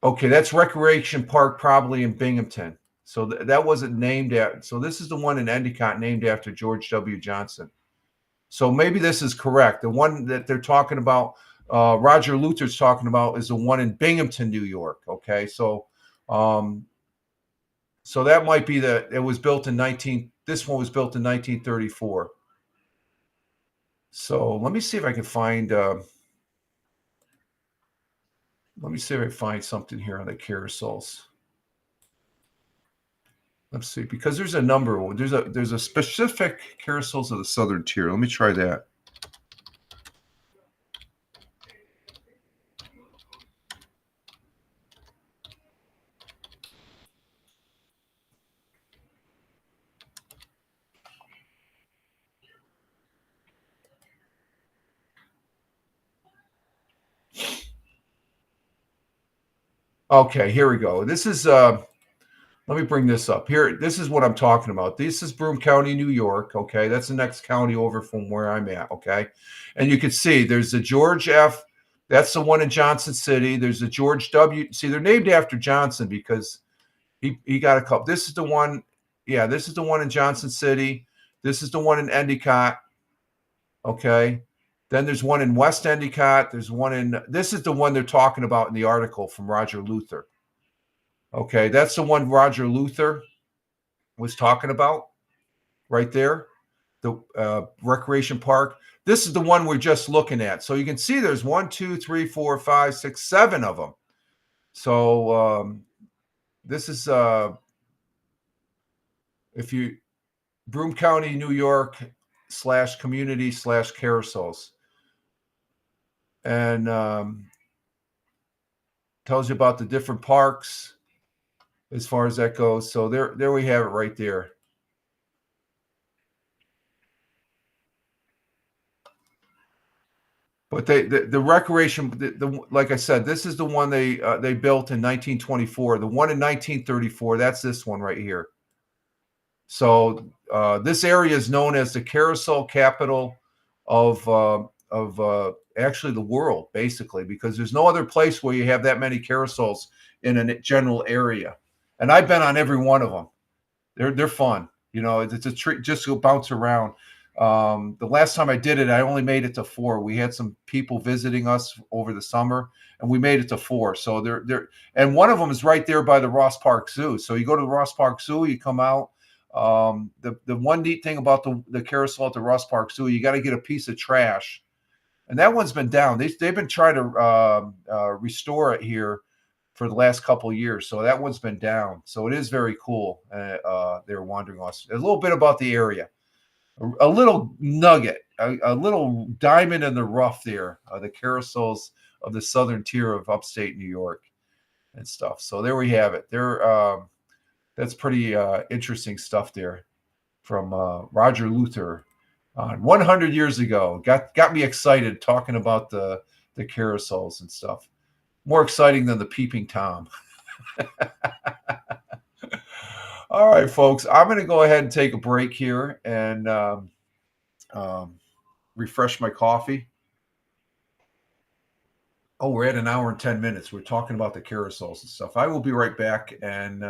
Okay, that's Recreation Park probably in Binghamton. So that wasn't named after. So this is the one in Endicott named after George W. Johnson. So maybe this is correct. The one that they're talking about, Roger Luther's talking about, is the one in Binghamton, New York. Okay, so that might be it was built in this one was built in 1934. So let me see if I can find something here on the carousels. Let's see, because there's a number. There's a specific carousels of the Southern Tier. Let me try that. Okay, here we go. This is let me bring this up here. This is what I'm talking about. This is Broome County, New York. Okay, that's the next county over from where I'm at. Okay, and you can see there's the George F. That's the one in Johnson City. There's the George W. See, they're named after Johnson because he got a couple. This is the one. Yeah, this is the one in Johnson City. This is the one in Endicott. Okay. Then there's one in West Endicott. There's one in. This is the one they're talking about in the article from Roger Luther. Okay, that's the one Roger Luther was talking about right there, the recreation park. This is the one we're just looking at. So you can see there's 1, 2, 3, 4, 5, 6, 7 of them. So this is if you Broome County, New York / community / carousels, and tells you about the different parks as far as that goes. So there we have it right there. But the recreation, like I said, this is the one they built in 1924. The one in 1934, that's this one right here. So this area is known as the carousel capital of actually the world, basically, because there's no other place where you have that many carousels in a general area. And I've been on every one of them. They're fun. You know, it's a treat just to bounce around. The last time I did it, I only made it to 4. We had some people visiting us over the summer, and we made it to 4. So they're and one of them is right there by the Ross Park Zoo. So you go to the Ross Park Zoo, you come out. The one neat thing about the carousel at the Ross Park Zoo, you got to get a piece of trash, and that one's been down. They've been trying to restore it here for the last couple of years. So that one's been down. So it is very cool. They're wandering us a little bit about the area. A little nugget, a little diamond in the rough there, the carousels of the southern tier of upstate New York and stuff. So there we have it. That's pretty interesting stuff there from Roger Luther 100 years ago. Got me excited talking about the carousels and stuff. More exciting than the Peeping Tom. All right, folks, I'm going to go ahead and take a break here and refresh my coffee. Oh, we're at 1 hour and 10 minutes. We're talking about the carousels and stuff. I will be right back, and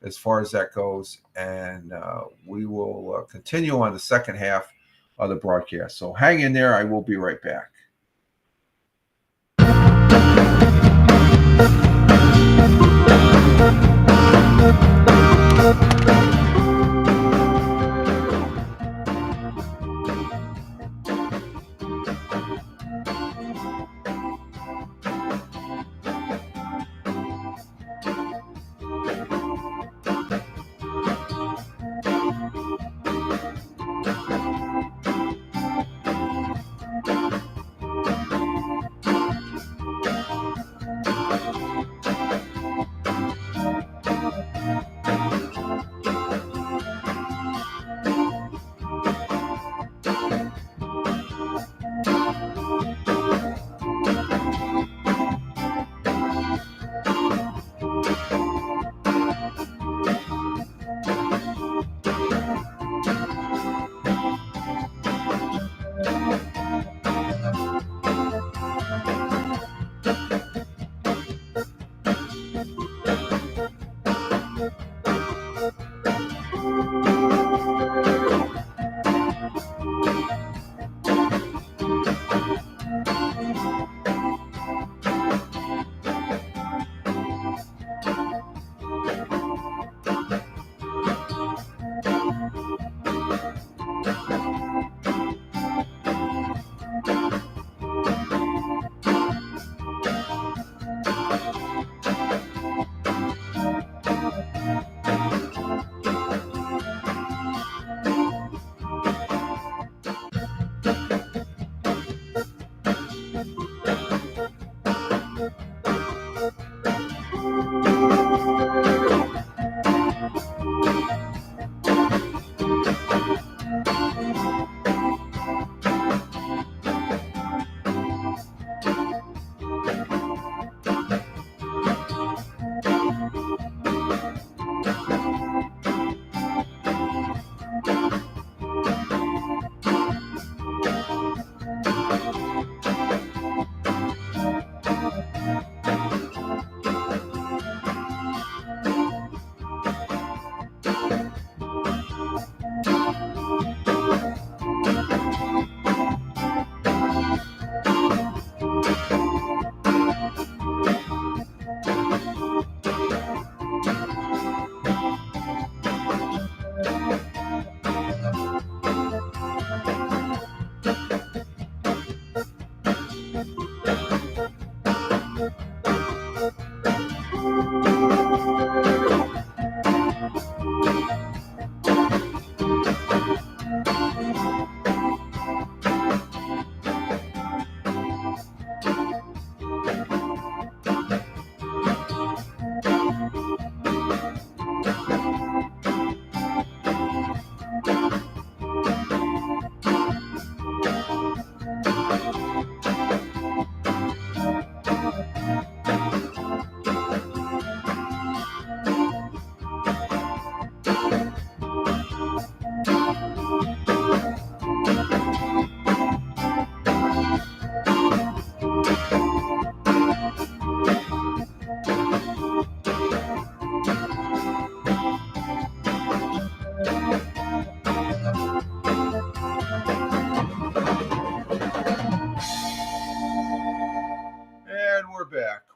as far as that goes, and we will continue on the second half of the broadcast. So hang in there. I will be right back.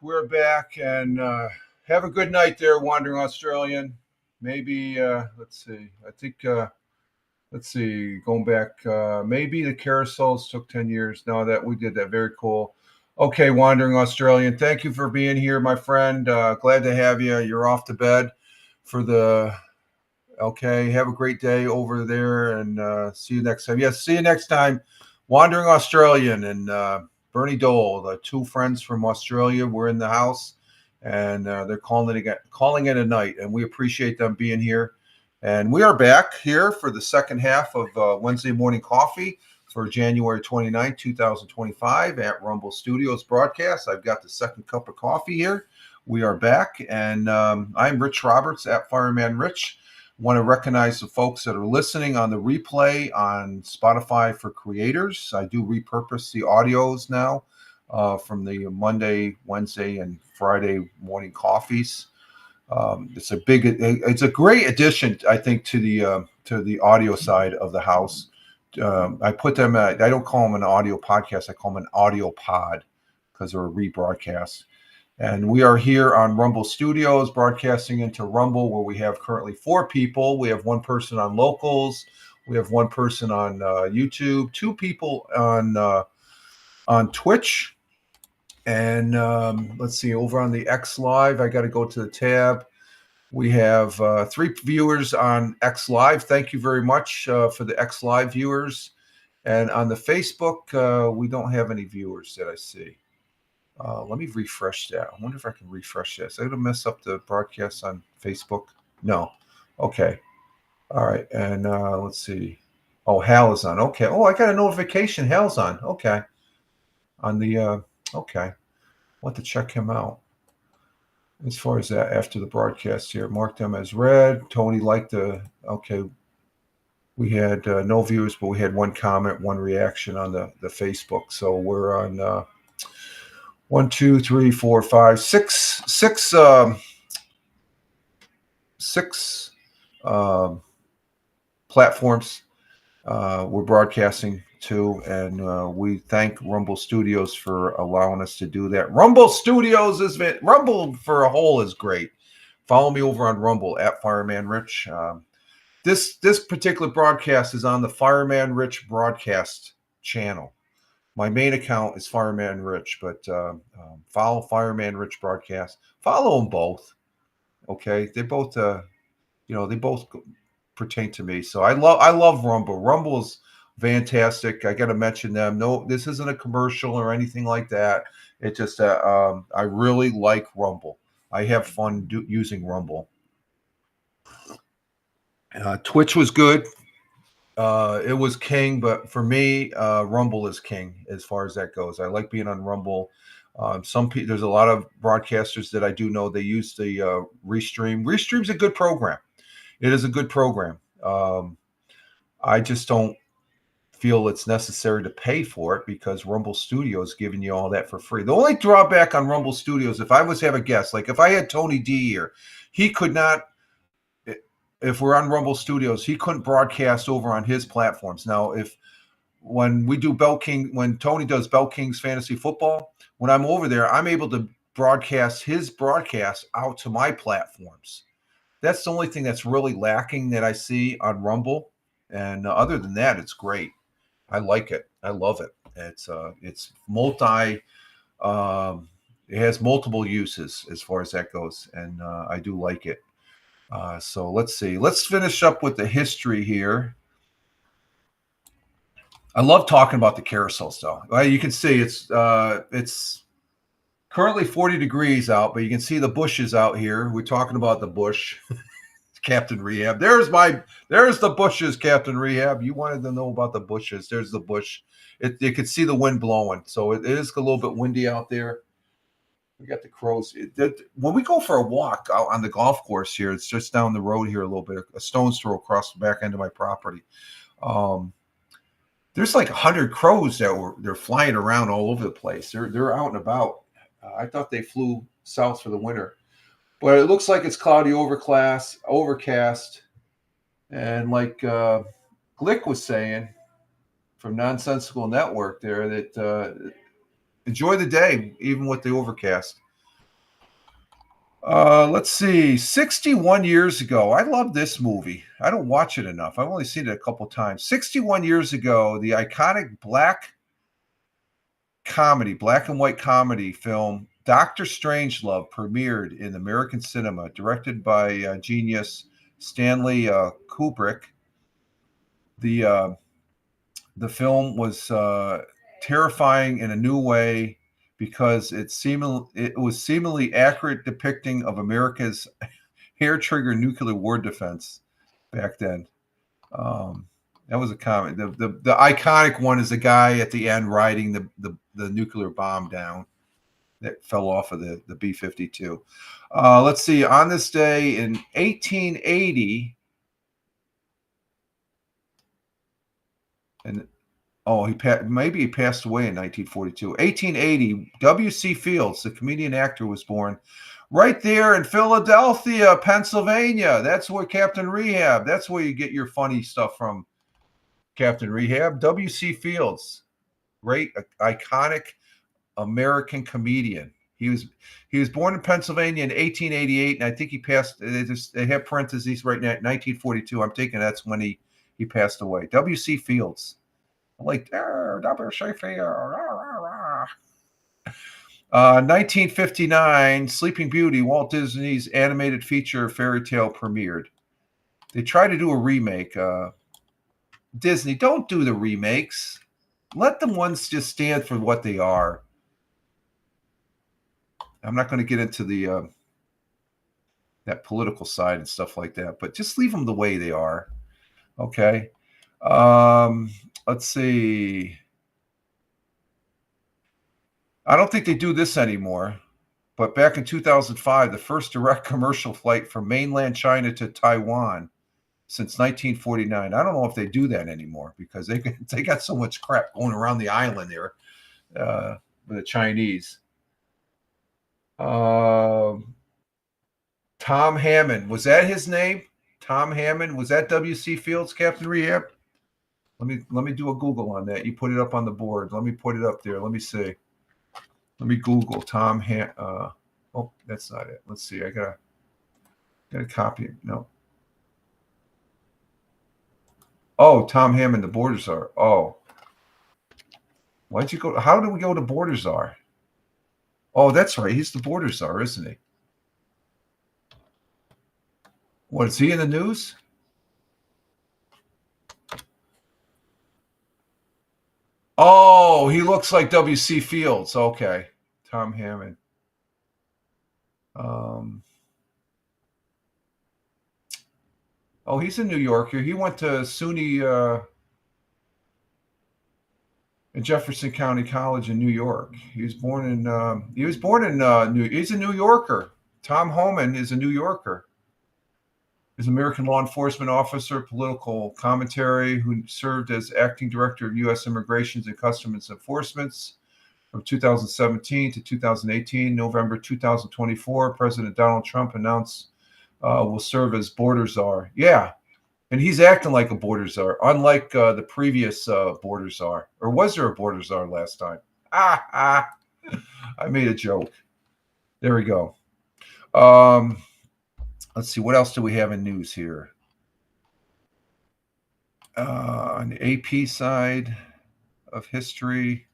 We're back, and have a good night there, Wandering Australian. Maybe let's see. I think let's see. Going back, maybe the carousels took 10 years. No, that we did that. Very cool. Okay, Wandering Australian. Thank you for being here, my friend. Glad to have you. You're off to bed for the. Okay, have a great day over there, and see you next time. Yes, see you next time. Wandering Australian and Bernie Dole, the two friends from Australia, were in the house, and they're calling it a night, and we appreciate them being here. And we are back here for the second half of Wednesday Morning Coffee for January 29th, 2025 at Rumble Studios broadcast. I've got the second cup of coffee here. We are back, and I'm Rich Roberts at Fireman Rich. Want to recognize the folks that are listening on the replay on Spotify for Creators. I do repurpose the audios now from the Monday, Wednesday, and Friday morning coffees. It's a great addition, I think, to the audio side of the house. I put them I don't call them an audio podcast. I call them an audio pod because they're a rebroadcast. And we are here on Rumble Studios, broadcasting into Rumble, where we have currently 4 people. We have 1 person on Locals. We have 1 person on YouTube, 2 people on Twitch. And let's see, over on the X Live, I got to go to the tab. We have 3 viewers on X Live. Thank you very much for the X Live viewers. And on the Facebook, we don't have any viewers that I see. Let me refresh that. I wonder if I can refresh this. Is that going to mess up the broadcast on Facebook? No. Okay. All right. And let's see. Oh, Hal is on. Okay. Oh, I got a notification. Hal's on. Okay. On the, okay. I'll have to check him out. As far as that, after the broadcast here, mark them as read. Tony liked the, okay. We had no viewers, but we had 1 comment, 1 reaction on the Facebook. So we're on 1, 2, 3, 4, 5, 6 platforms we're broadcasting to, and we thank Rumble Studios for allowing us to do that. Rumble Studios Rumble for a whole is great. Follow me over on Rumble at Fireman Rich. This particular broadcast is on the Fireman Rich broadcast channel. My main account is Fireman Rich, but follow Fireman Rich broadcast. Follow them both. Okay, they both, they both pertain to me. So I love Rumble. Rumble is fantastic. I got to mention them. No, this isn't a commercial or anything like that. It just I really like Rumble. I have fun using Rumble. Twitch was good. It was king, but for me, Rumble is king as far as that goes. I like being on Rumble. There's a lot of broadcasters that I do know they use the Restream. Restream's a good program. It is a good program. I just don't feel it's necessary to pay for it because Rumble Studios giving you all that for free. The only drawback on Rumble Studios, if I was to have a guest, like if I had Tony D here, he could not. If we're on Rumble Studios, he couldn't broadcast over on his platforms. Now, when Tony does Bell Kings Fantasy Football, when I'm over there, I'm able to broadcast his broadcast out to my platforms. That's the only thing that's really lacking that I see on Rumble. And other than that, it's great. I like it. I love it. It's multi. It has multiple uses as far as that goes, and I do like it. So let's see. Let's finish up with the history here. I love talking about the carousels, though. Well, you can see it's currently 40 degrees out, but you can see the bushes out here. We're talking about the bush, Captain Rehab. There's the bushes, Captain Rehab. You wanted to know about the bushes. There's the bush. You could see the wind blowing, so it is a little bit windy out there. We got the crows. When we go for a walk out on the golf course here, it's just down the road here a little bit, a stone's throw across the back end of my property. There's like 100 crows they're flying around all over the place. They're out and about. I thought they flew south for the winter, but it looks like it's cloudy, overcast, and like Glick was saying from Nonsensical Network there that. Enjoy the day, even with the overcast. Let's see. 61 years ago. I love this movie. I don't watch it enough. I've only seen it a couple times. 61 years ago, the iconic black and white comedy film Doctor Strangelove premiered in American cinema, directed by genius Stanley Kubrick. The film was terrifying in a new way because it was seemingly accurate depicting of America's hair trigger nuclear war defense back then. That was a comment. The iconic one is the guy at the end riding the nuclear bomb down that fell off of the B-52. Let's see. On this day in 1880, and maybe he passed away in 1942. 1880, W.C. Fields, the comedian actor, was born right there in Philadelphia, Pennsylvania. That's where Captain Rehab. That's where you get your funny stuff from. Captain Rehab, W.C. Fields, great, iconic American comedian. He was born in Pennsylvania in 1888, and I think he passed. They have parentheses right now, 1942. I'm taking that's when he passed away. W.C. Fields, like W.C. Fields. 1959, Sleeping Beauty, Walt Disney's animated feature fairy tale premiered. They tried to do a remake. Disney, don't do the remakes. Let the ones just stand for what they are. I'm not going to get into the that political side and stuff like that, but just leave them the way they are. Okay. Let's see. I don't think they do this anymore, but back in 2005, the first direct commercial flight from mainland China to Taiwan since 1949. I don't know if they do that anymore because they got so much crap going around the island there with the Chinese. Tom Hammond, was that his name? Tom Hammond, was that W.C. Fields, Captain Rehab? Let me do a Google on that. You put it up on the board. Let me put it up there. Let me see. Let me Google Tom Hammond. Oh, that's not it. Let's see. I gotta copy it. No. Oh, Tom Hammond, the border czar. Oh. Why'd you go? How did we go to border czar? Oh, that's right. He's the border czar, isn't he? What, is he in the news? Oh, he looks like W.C. Fields. Okay. Tom Hammond. Oh, he's a New Yorker. He went to SUNY in Jefferson County College in New York. He was born in he's a New Yorker. Tom Hammond is a New Yorker. He's an American law enforcement officer, political commentary, who served as acting director of U.S. Immigrations and Customs Enforcement from 2017 to 2018. November 2024, President Donald Trump announced will serve as border czar. Yeah, and he's acting like a border czar, unlike the previous border czar. Or was there a border czar last time? I made a joke. There we go. Let's see, what else do we have in news here? On the AP side of history,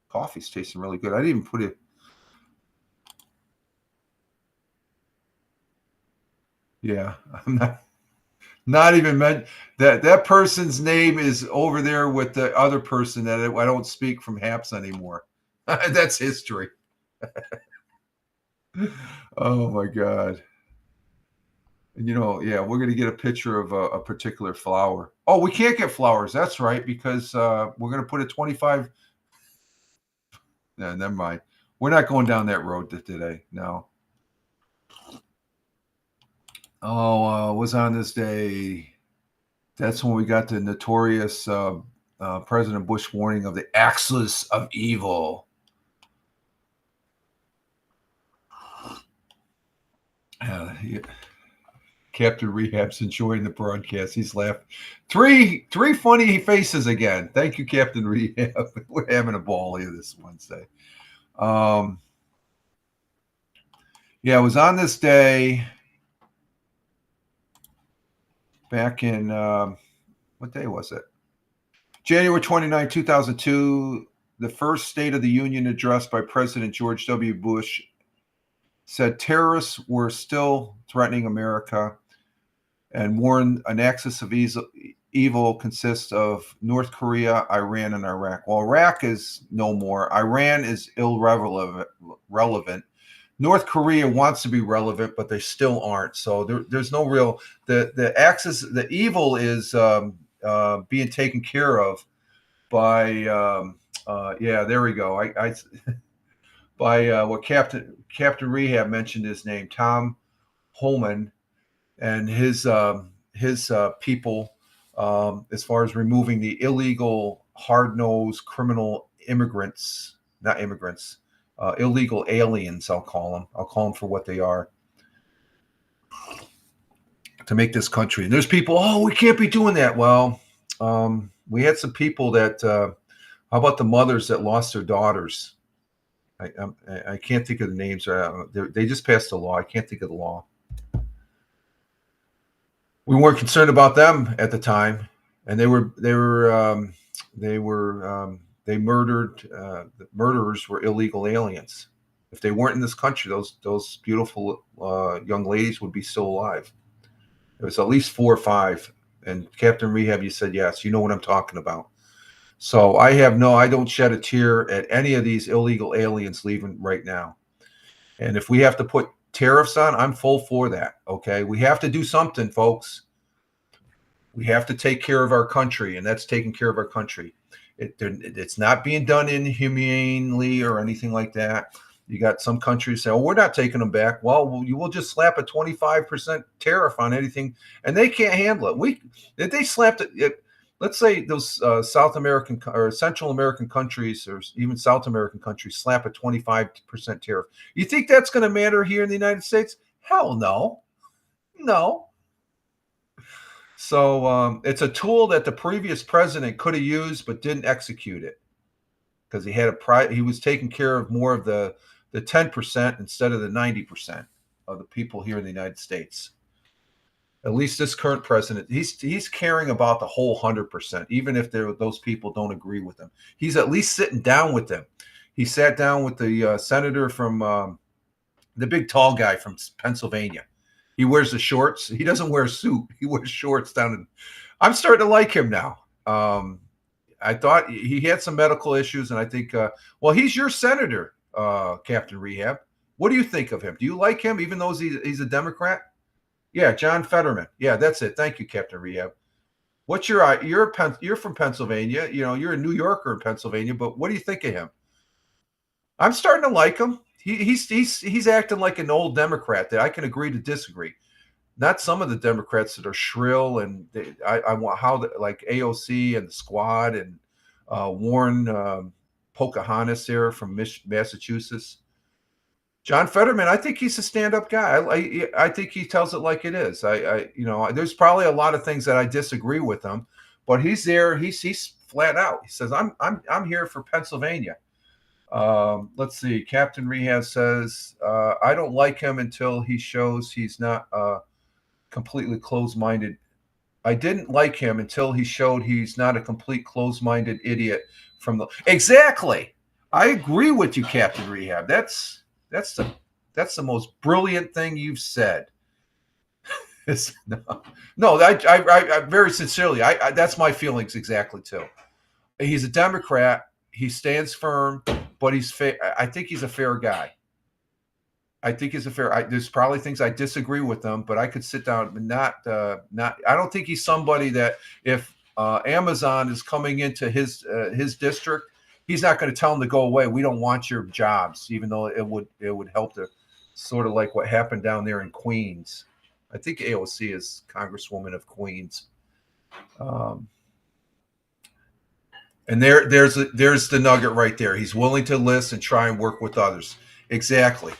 coffee's tasting really good. I didn't even put it. Yeah, I'm not even meant that person's name is over there with the other person that I don't speak from Haps anymore. That's history. Oh my God. And yeah, we're going to get a picture of a particular flower. Oh, we can't get flowers. That's right, because we're going to put a 25. No, never mind. We're not going down that road today. No. Oh, was on this day. That's when we got the notorious President Bush warning of the axis of evil. Yeah. Captain Rehab's enjoying the broadcast. He's laughing. Three funny faces again. Thank you, Captain Rehab. We're having a ball here this Wednesday. Yeah, it was on this day back in, what day was it? January 29, 2002, the first State of the Union address by President George W. Bush said terrorists were still threatening America and warned an axis of evil consists of North Korea, Iran, and Iraq. Well, Iraq is no more. Iran is irrelevant. North Korea wants to be relevant, but they still aren't. So there's no real the axis. The evil is being taken care of by yeah. There we go. I by what Captain Rehab mentioned his name, Tom Holman, and his people, as far as removing the illegal, hard-nosed criminal immigrants, not immigrants, illegal aliens, I'll call them for what they are, to make this country. And there's people, oh, we can't be doing that. Well, we had some people that, how about the mothers that lost their daughters? I can't think of the names. They just passed a law. I can't think of the law. We weren't concerned about them at the time, and they murdered. The murderers were illegal aliens. If they weren't in this country, those beautiful young ladies would be still alive. There was at least 4 or 5. And Captain Rehab, you said yes. You know what I'm talking about. So I don't shed a tear at any of these illegal aliens leaving right now. And if we have to put tariffs on, I'm full for that. Okay, we have to do something, folks. We have to take care of our country, and that's taking care of our country. It's not being done inhumanely or anything like that. You got some countries say, "Oh, we're not taking them back." Well, you will just slap a 25% tariff on anything, and they can't handle it. If they slapped it, let's say those South American or Central American countries, or even South American countries, slap a 25% tariff. You think that's going to matter here in the United States? Hell no, no. So it's a tool that the previous president could have used, but didn't execute it because he was taking care of more of the 10% instead of the 90% of the people here in the United States. At least this current president, he's caring about the whole 100%, even if those people don't agree with him. He's at least sitting down with them. He sat down with the senator from the big tall guy from Pennsylvania. He wears the shorts. He doesn't wear a suit. He wears shorts I'm starting to like him now. I thought he had some medical issues, and I think, well, he's your senator, Captain Rehab. What do you think of him? Do you like him, even though he's a Democrat? Yeah, John Fetterman. Yeah, that's it. Thank you, Captain Rehab. What's you're from Pennsylvania. You know, you're a New Yorker in Pennsylvania, but what do you think of him? I'm starting to like him. He's acting like an old Democrat that I can agree to disagree. Not some of the Democrats that are shrill and I want like AOC and the Squad and Warren Pocahontas there from Massachusetts. John Fetterman, I think he's a stand-up guy. I think he tells it like it is. There's probably a lot of things that I disagree with him, but he's there. He's flat out. He says, I'm here for Pennsylvania. Let's see. Captain Rehab says, I don't like him until he shows he's not completely closed-minded. I didn't like him until he showed he's not a complete closed-minded idiot exactly. I agree with you, Captain Rehab. That's the most brilliant thing you've said. No, I very sincerely, that's my feelings exactly too. He's a Democrat. He stands firm, but he's fair. I think he's a fair guy. I think he's a fair. There's probably things I disagree with him, but I could sit down and not. I don't think he's somebody that if Amazon is coming into his district, he's not going to tell them to go away. We don't want your jobs, even though it would help to sort of like what happened down there in Queens. I think AOC is Congresswoman of Queens. And there's the nugget right there. He's willing to listen and try and work with others. Exactly.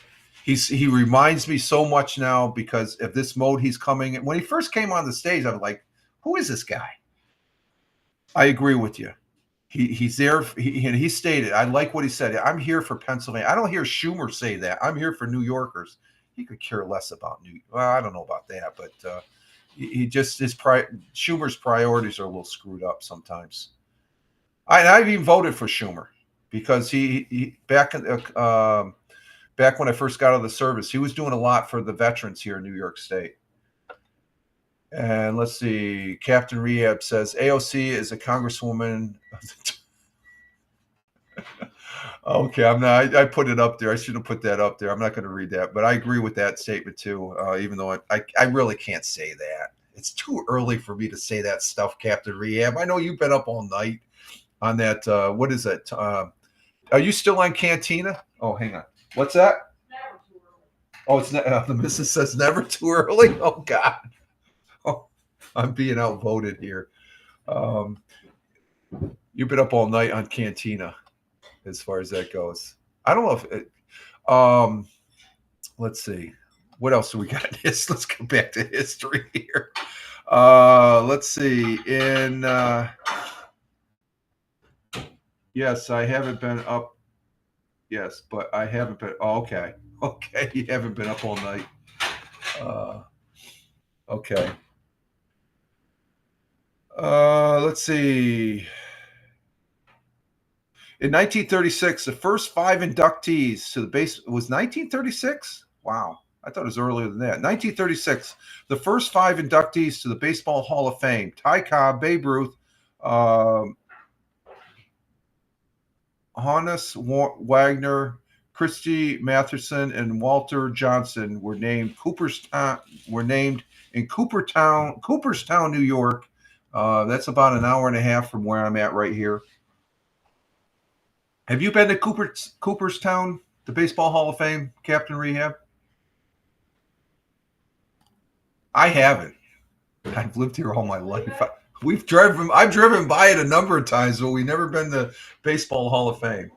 He reminds me so much now because of this mode he's coming in. When he first came on the stage, I was like, who is this guy? I agree with you. He's there. He stated, I like what he said. I'm here for Pennsylvania. I don't hear Schumer say that. I'm here for New Yorkers. he could care less about Well, I don't know about that, but he just Schumer's priorities are a little screwed up sometimes. I've even voted for Schumer because he back when I first got out of the service, he was doing a lot for the veterans here in New York State. And let's see, Captain Rehab says AOC is a congresswoman. Okay, I'm not. I put it up there. I should have put that up there. I'm not going to read that, but I agree with that statement too. Even though I really can't say that. It's too early for me to say that stuff, Captain Rehab. I know you've been up all night on that. What is it? Are you still on Cantina? Oh, hang on. What's that?
Never too early.
Oh, it's not. The missus says never too early. Oh God. Oh, I'm being outvoted here. You've been up all night on Cantina, as far as that goes. I don't know if it, let's see. What else do we got in this? Let's go back to history here. Let's see. Yes, I haven't been up. Yes, but I haven't been. Oh, okay. Okay. You haven't been up all night. Okay. Let's see. In 1936, the first 5 inductees to the base was 1936. Wow, I thought it was earlier than that. 1936, the first 5 inductees to the Baseball Hall of Fame: Ty Cobb, Babe Ruth, Honus Wagner, Christy Matheson, and Walter Johnson were named in Cooperstown, New York. That's about an hour and a half from where I'm at right here. Have you been to Cooperstown, the Baseball Hall of Fame, Captain Rehab? I haven't. I've lived here all my life. I've driven by it a number of times, but we've never been to Baseball Hall of Fame.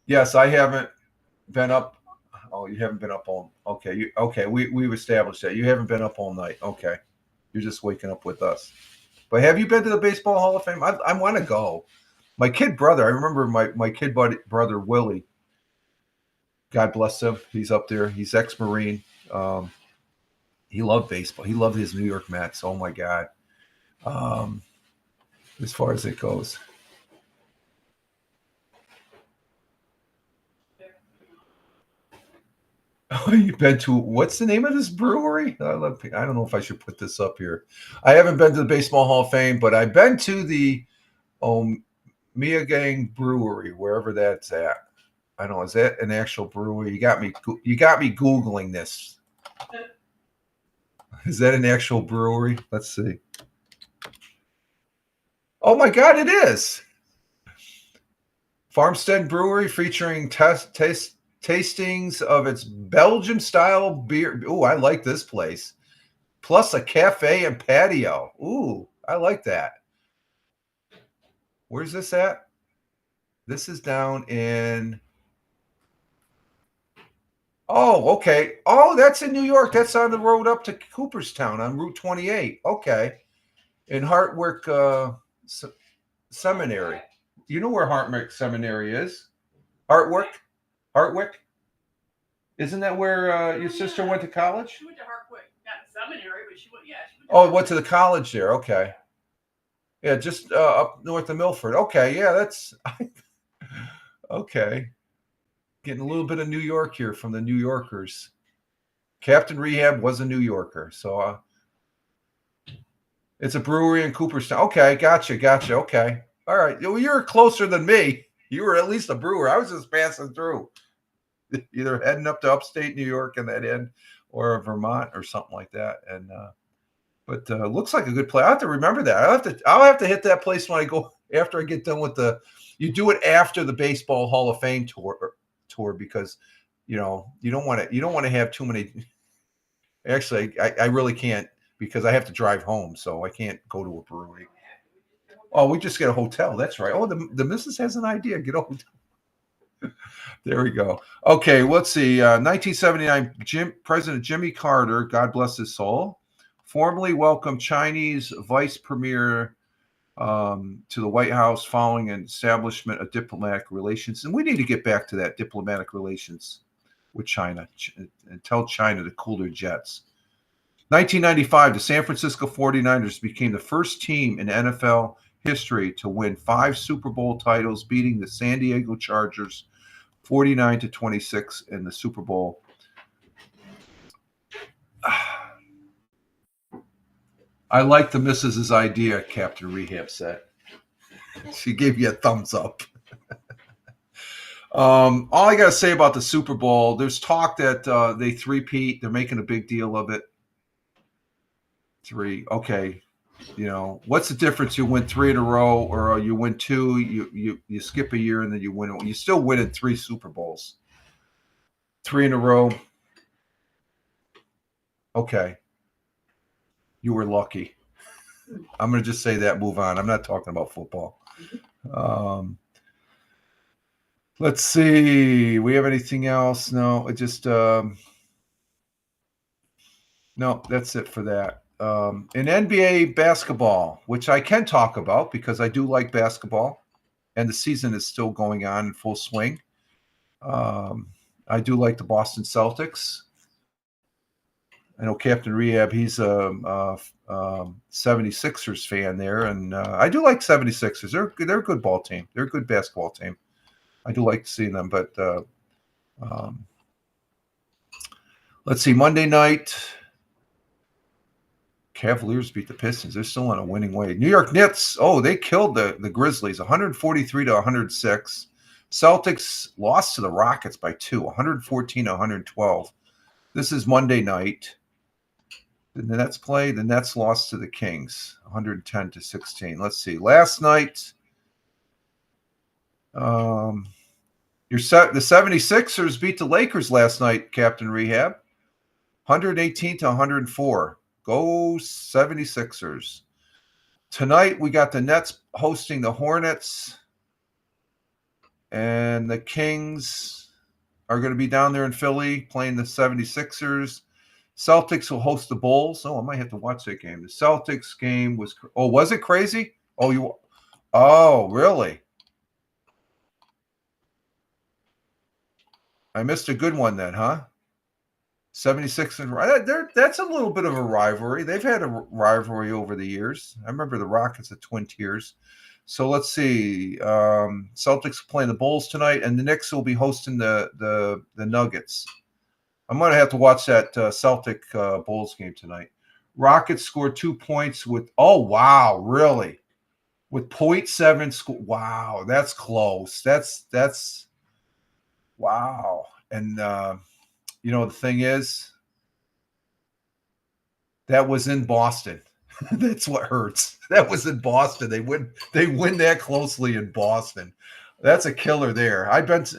Yes, I haven't been up. Oh, you haven't been up all. Okay, we've established that you haven't been up all night. Okay, you're just waking up with us. But have you been to the Baseball Hall of Fame? I want to go. My kid brother, I remember my kid brother Willie. God bless him. He's up there. He's ex-Marine. He loved baseball. He loved his New York Mets. Oh my God. As far as it goes. Oh, you've been to, what's the name of this brewery? I don't know if I should put this up here. I haven't been to the Baseball Hall of Fame, but I've been to the Mia Gang Brewery, wherever that's at. I don't know. Is that an actual brewery? You got me Googling this. Is that an actual brewery? Let's see. Oh my God, it is. Farmstead Brewery featuring tastings of its Belgian-style beer. Ooh, I like this place. Plus a cafe and patio. Ooh, I like that. Where's this at? This is down in... Oh, okay. Oh, that's in New York. That's on the road up to Cooperstown on Route 28. Okay. In Hartwick Seminary. You know where Hartwick Seminary is? Hartwick? Isn't that where your sister went to college?
She went to Hartwick. Not the seminary, but she went
went to the college there. Okay. Yeah, just up north of Milford. Okay, yeah, that's... Okay. Getting a little bit of New York here from the New Yorkers. Captain Rehab was a New Yorker, so it's a brewery in Cooperstown. Okay, gotcha. Okay, all right. Well, you're closer than me. You were at least a brewer. I was just passing through, either heading up to upstate New York and that end, or Vermont or something like that. And but looks like a good place. I have to remember that. I'll have to hit that place when I go after I get done with the. You do it after the Baseball Hall of Fame tour because you don't want to have too many. Actually, I really can't because I have to drive home, so I can't go to a brewery. Oh, we just get a hotel. That's right. Oh, the missus has an idea. Get a hotel. There we go. Okay, let's see. 1979, President Jimmy Carter, God bless his soul, formally welcomed Chinese Vice Premier to the White House following an establishment of diplomatic relations. And we need to get back to that diplomatic relations with China and tell China to cool their jets. 1995, the San Francisco 49ers became the first team in NFL history to win 5 Super Bowl titles, beating the San Diego Chargers 49-26 in the Super Bowl. I like the missus's idea, Captain Rehab said. She gave you a thumbs up. All I got to say about the Super Bowl, there's talk that they three-peat. They're making a big deal of it. 3. Okay. You know, what's the difference? You win 3 in a row, or you win 2, you skip a year and then you win. You still win in 3 Super Bowls. 3 in a row. Okay. You were lucky. I'm going to just say that, move on. I'm not talking about football. Let's see. We have anything else? No, it just no, that's it for that. In NBA basketball, which I can talk about because I do like basketball, and the season is still going on in full swing. I do like the Boston Celtics. I know Captain Rehab, he's a 76ers fan there, and I do like 76ers. They're a good ball team. They're a good basketball team. I do like seeing them, but let's see. Monday night, Cavaliers beat the Pistons. They're still on a winning way. New York Knicks, they killed the Grizzlies, 143-106. Celtics lost to the Rockets by 2, 114-112. This is Monday night. Did the Nets play? The Nets lost to the Kings, 110-16. Let's see. Last night, the 76ers beat the Lakers last night, Captain Rehab, 118-104. Go 76ers. Tonight, we got the Nets hosting the Hornets, and the Kings are going to be down there in Philly playing the 76ers. Celtics will host the Bulls. I might have to watch that game. The Celtics game was was it crazy? Really? I missed a good one then, huh? 76 and that's a little bit of a rivalry. They've had a rivalry over the years. I remember the Rockets at Twin Tiers. So let's see. Celtics playing the Bulls tonight, and the Knicks will be hosting the Nuggets. I'm going to have to watch that Celtic Bulls game tonight. Rockets scored 2 points with really? With 0.7 score. Wow, that's close. That's wow. And the thing is, that was in Boston. That's what hurts. That was in Boston. They win that closely in Boston. That's a killer there. I went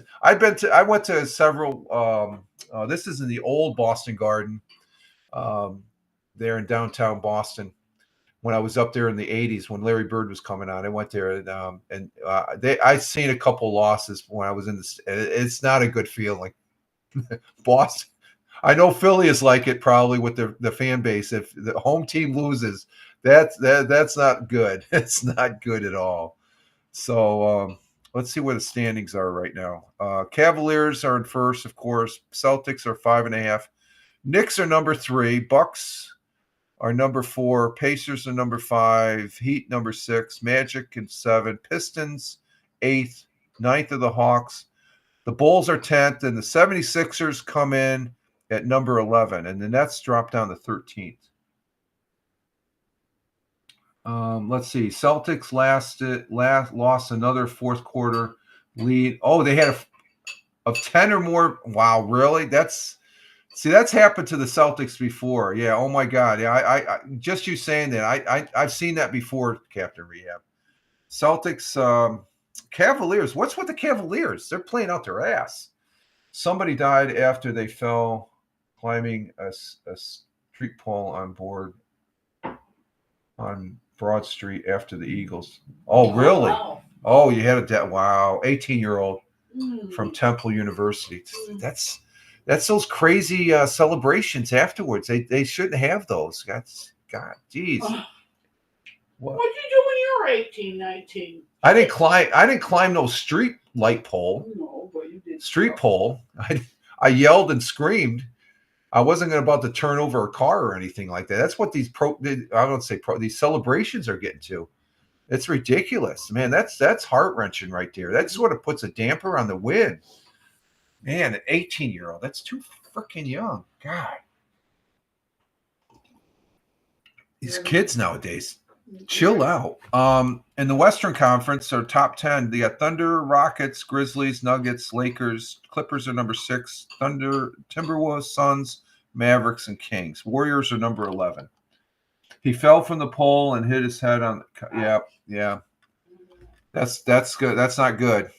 to several. This is in the old Boston Garden, there in downtown Boston. When I was up there in the 80s, when Larry Bird was coming on, I went there I'd seen a couple losses when I was in this. It's not a good feeling. Boston. I know Philly is like it probably with the fan base. If the home team loses, that's not good. It's not good at all. So let's see where the standings are right now. Cavaliers are in first, of course. Celtics are 5.5. Knicks are number 3. Bucks are number 4. Pacers are number 5. Heat number 6. Magic in 7. Pistons 8th. 9th are the Hawks. The Bulls are 10th, and the 76ers come in at number 11, and the Nets drop down to 13th. Let's see. Celtics lost another fourth quarter lead. They had of 10 or more. Wow, really? That's happened to the Celtics before. Yeah. Oh my God. Yeah. I just you saying that. I've seen that before, Captain Rehab. Celtics, Cavaliers. What's with the Cavaliers? They're playing out their ass. Somebody died after they fell climbing a street pole on Broad Street after the Eagles. Oh, really?
Wow.
Oh, you had a death. Wow. 18-year-old from Temple University. That's those crazy celebrations afterwards. They shouldn't have those. God, geez.
What'd you do when you were 18, 19?
I didn't climb no street light pole.
No, but you did.
Street pole. I yelled and screamed. I wasn't about to turn over a car or anything like that. That's what these these celebrations are getting to. It's ridiculous, man. That's heart wrenching right there. That sort of puts a damper on the win. Man, an 18-year-old, that's too freaking young. God, these kids nowadays, chill out. In the Western Conference, our top 10, they got Thunder, Rockets, Grizzlies, Nuggets, Lakers. Clippers are number 6. Thunder, Timberwolves, Suns, Mavericks, and Kings. Warriors are number 11. He fell from the pole and hit his head on. Yeah. That's good. That's not good.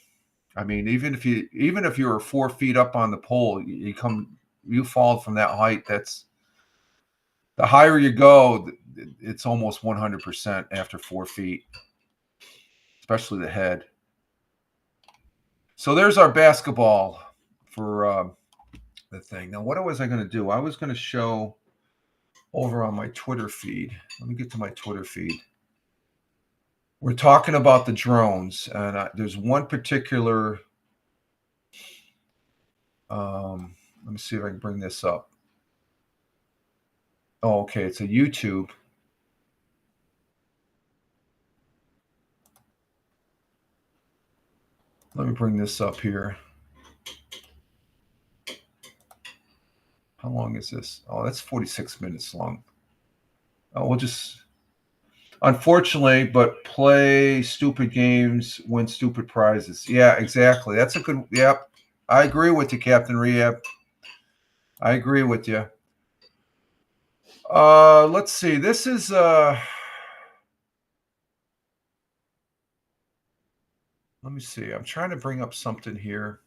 I mean, even if you were 4 feet up on the pole, you fall from that height. That's the higher you go, it's almost 100% after 4 feet, especially the head. So there's our basketball for the thing. Now, what was I going to do? I was going to show over on my Twitter feed. Let me get to my Twitter feed. We're talking about the drones, and there's one particular. Let me see if I can bring this up. Oh, okay. It's a YouTube. Let me bring this up here. How long is this? Oh, that's 46 minutes long. Oh, we'll just. Unfortunately, but play stupid games, win stupid prizes. Yeah, exactly. That's a good. Yep. I agree with you, Captain Rehab. I agree with you. Let's see. This is let me see. I'm trying to bring up something here.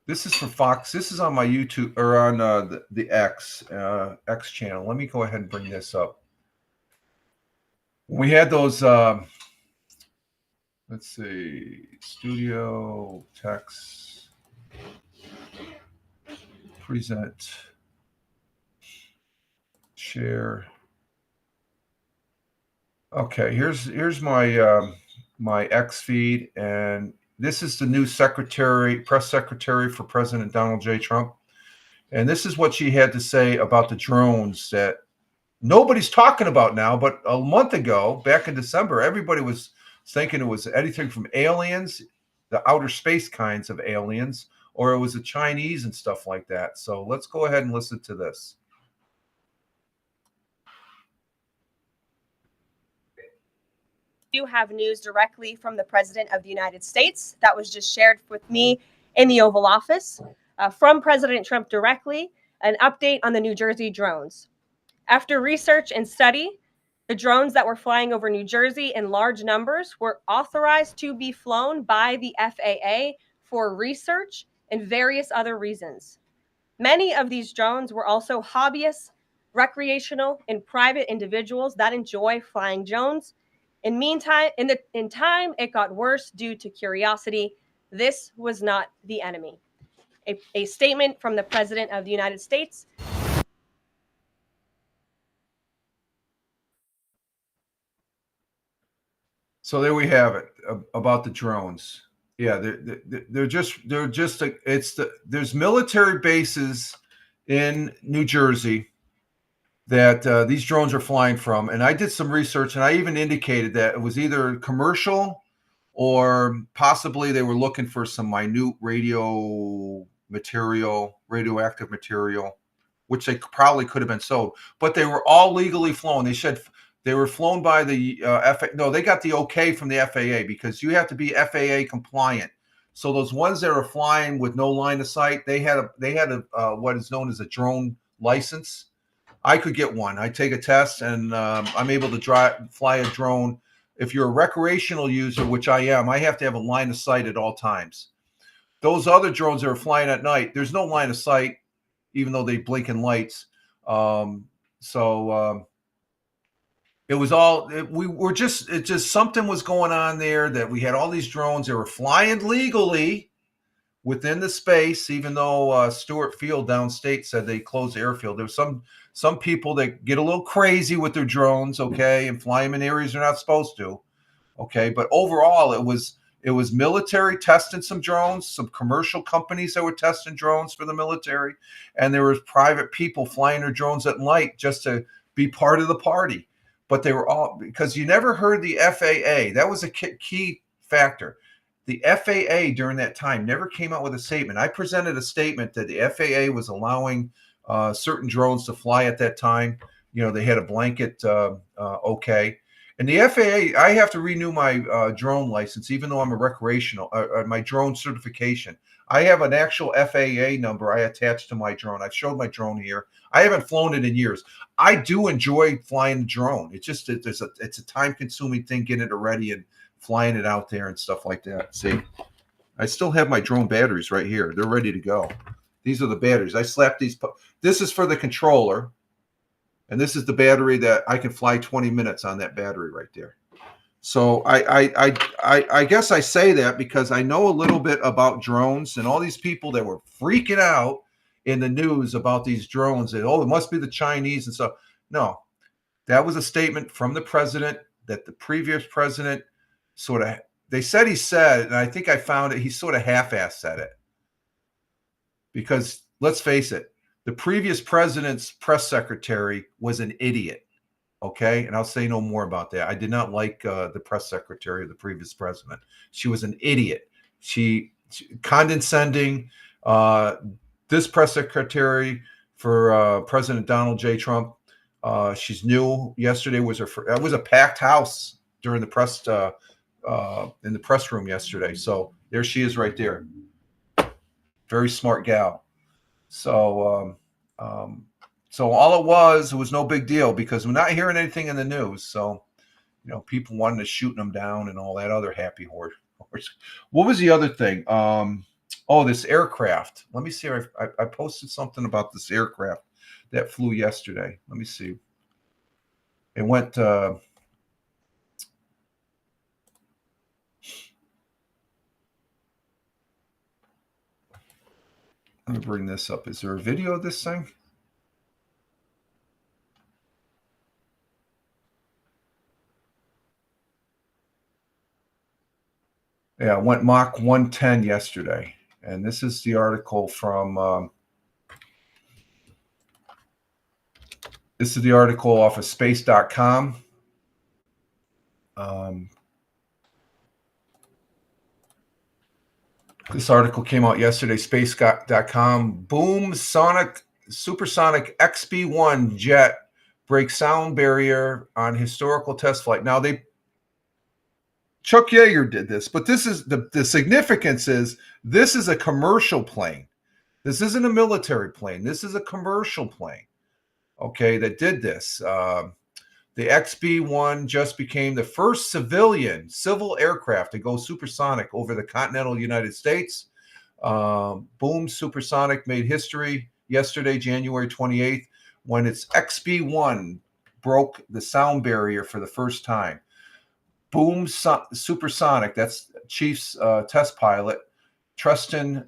This is for Fox. This is on my YouTube or on the X channel. Let me go ahead and bring this up. We had those. Let's see. Studio text. Present. Share. Okay. Here's my my X feed, and this is the new press secretary for President Donald J. Trump. And this is what she had to say about the drones that nobody's talking about now. But a month ago, back in December, everybody was thinking it was anything from aliens, the outer space kinds of aliens, or it was the Chinese and stuff like that. So let's go ahead and listen to this.
Do have news directly from the President of the United States that was just shared with me in the Oval Office from President Trump directly, an update on the New Jersey drones. After research and study, the drones that were flying over New Jersey in large numbers were authorized to be flown by the FAA for research and various other reasons. Many of these drones were also hobbyists, recreational, and private individuals that enjoy flying drones. In time, it got worse due to curiosity. This was not the enemy. A statement from the President of the United States.
So there we have it about the drones. Yeah, there's military bases in New Jersey that these drones are flying from. And I did some research, and I even indicated that it was either commercial or possibly they were looking for some minute radioactive material, which they probably could have been sold. But they were all legally flown. They said they were flown by the FAA. No, they got the okay from the FAA because you have to be FAA compliant. So those ones that are flying with no line of sight, they had a what is known as a drone license. I could get one. I take a test, and I'm able to fly a drone. If you're a recreational user, which I am, I have to have a line of sight at all times. Those other drones that are flying at night, there's no line of sight, even though they blink in lights. It was all just something was going on there that we had all these drones. They were flying legally within the space, even though Stewart Field downstate said they closed the airfield. There was some people that get a little crazy with their drones, okay, and fly them in areas they're not supposed to, okay. But overall, it was military testing some drones, some commercial companies that were testing drones for the military, and there was private people flying their drones at night just to be part of the party. But they were all, because you never heard the FAA. That was a key factor. The FAA during that time never came out with a statement. I presented a statement that the FAA was allowing certain drones to fly at that time. You know, they had a blanket okay. And the FAA, I have to renew my drone license, even though I'm a recreational, my drone certification. I have an actual FAA number I attached to my drone. I've showed my drone here. I haven't flown it in years. I do enjoy flying the drone. It's just it's a time-consuming thing getting it ready and flying it out there and stuff like that. See, I still have my drone batteries right here. They're ready to go. These are the batteries. I slapped these. This is for the controller, and this is the battery that I can fly 20 minutes on that battery right there. So I guess I say that because I know a little bit about drones and all these people that were freaking out in the news about these drones and, oh, it must be the Chinese and stuff. No, that was a statement from the president that the previous president sort of, they said he said, and I think I found it, he sort of half-assed said it. Because let's face it, the previous president's press secretary was an idiot. Okay, and I'll say no more about that. I did not like the press secretary of the previous president. She was an idiot. She condescending. This press secretary for President Donald J. Trump, she's new. Yesterday was it was a packed house during the press in the press room yesterday. So there she is right there. Very smart gal. So so all it was no big deal because we're not hearing anything in the news. So, you know, people wanted to shoot them down and all that other happy horse. What was the other thing? Oh, this aircraft. Let me see. I posted something about this aircraft that flew yesterday. Let me see. It went. Let me bring this up. Is there a video of this thing? Yeah, it went Mach 110 yesterday. And this is the article from, this is the article off of space.com. This article came out yesterday, space.com. Boom, supersonic XB-1 jet breaks sound barrier on historical test flight. Now, Chuck Yeager did this, but this is the significance is this is a commercial plane. This isn't a military plane. This is a commercial plane, okay, that did this. The XB-1 just became the first civil aircraft to go supersonic over the continental United States. Boom Supersonic made history yesterday, January 28th, when its XB-1 broke the sound barrier for the first time. Boom Supersonic, that's Chief's test pilot, Tristan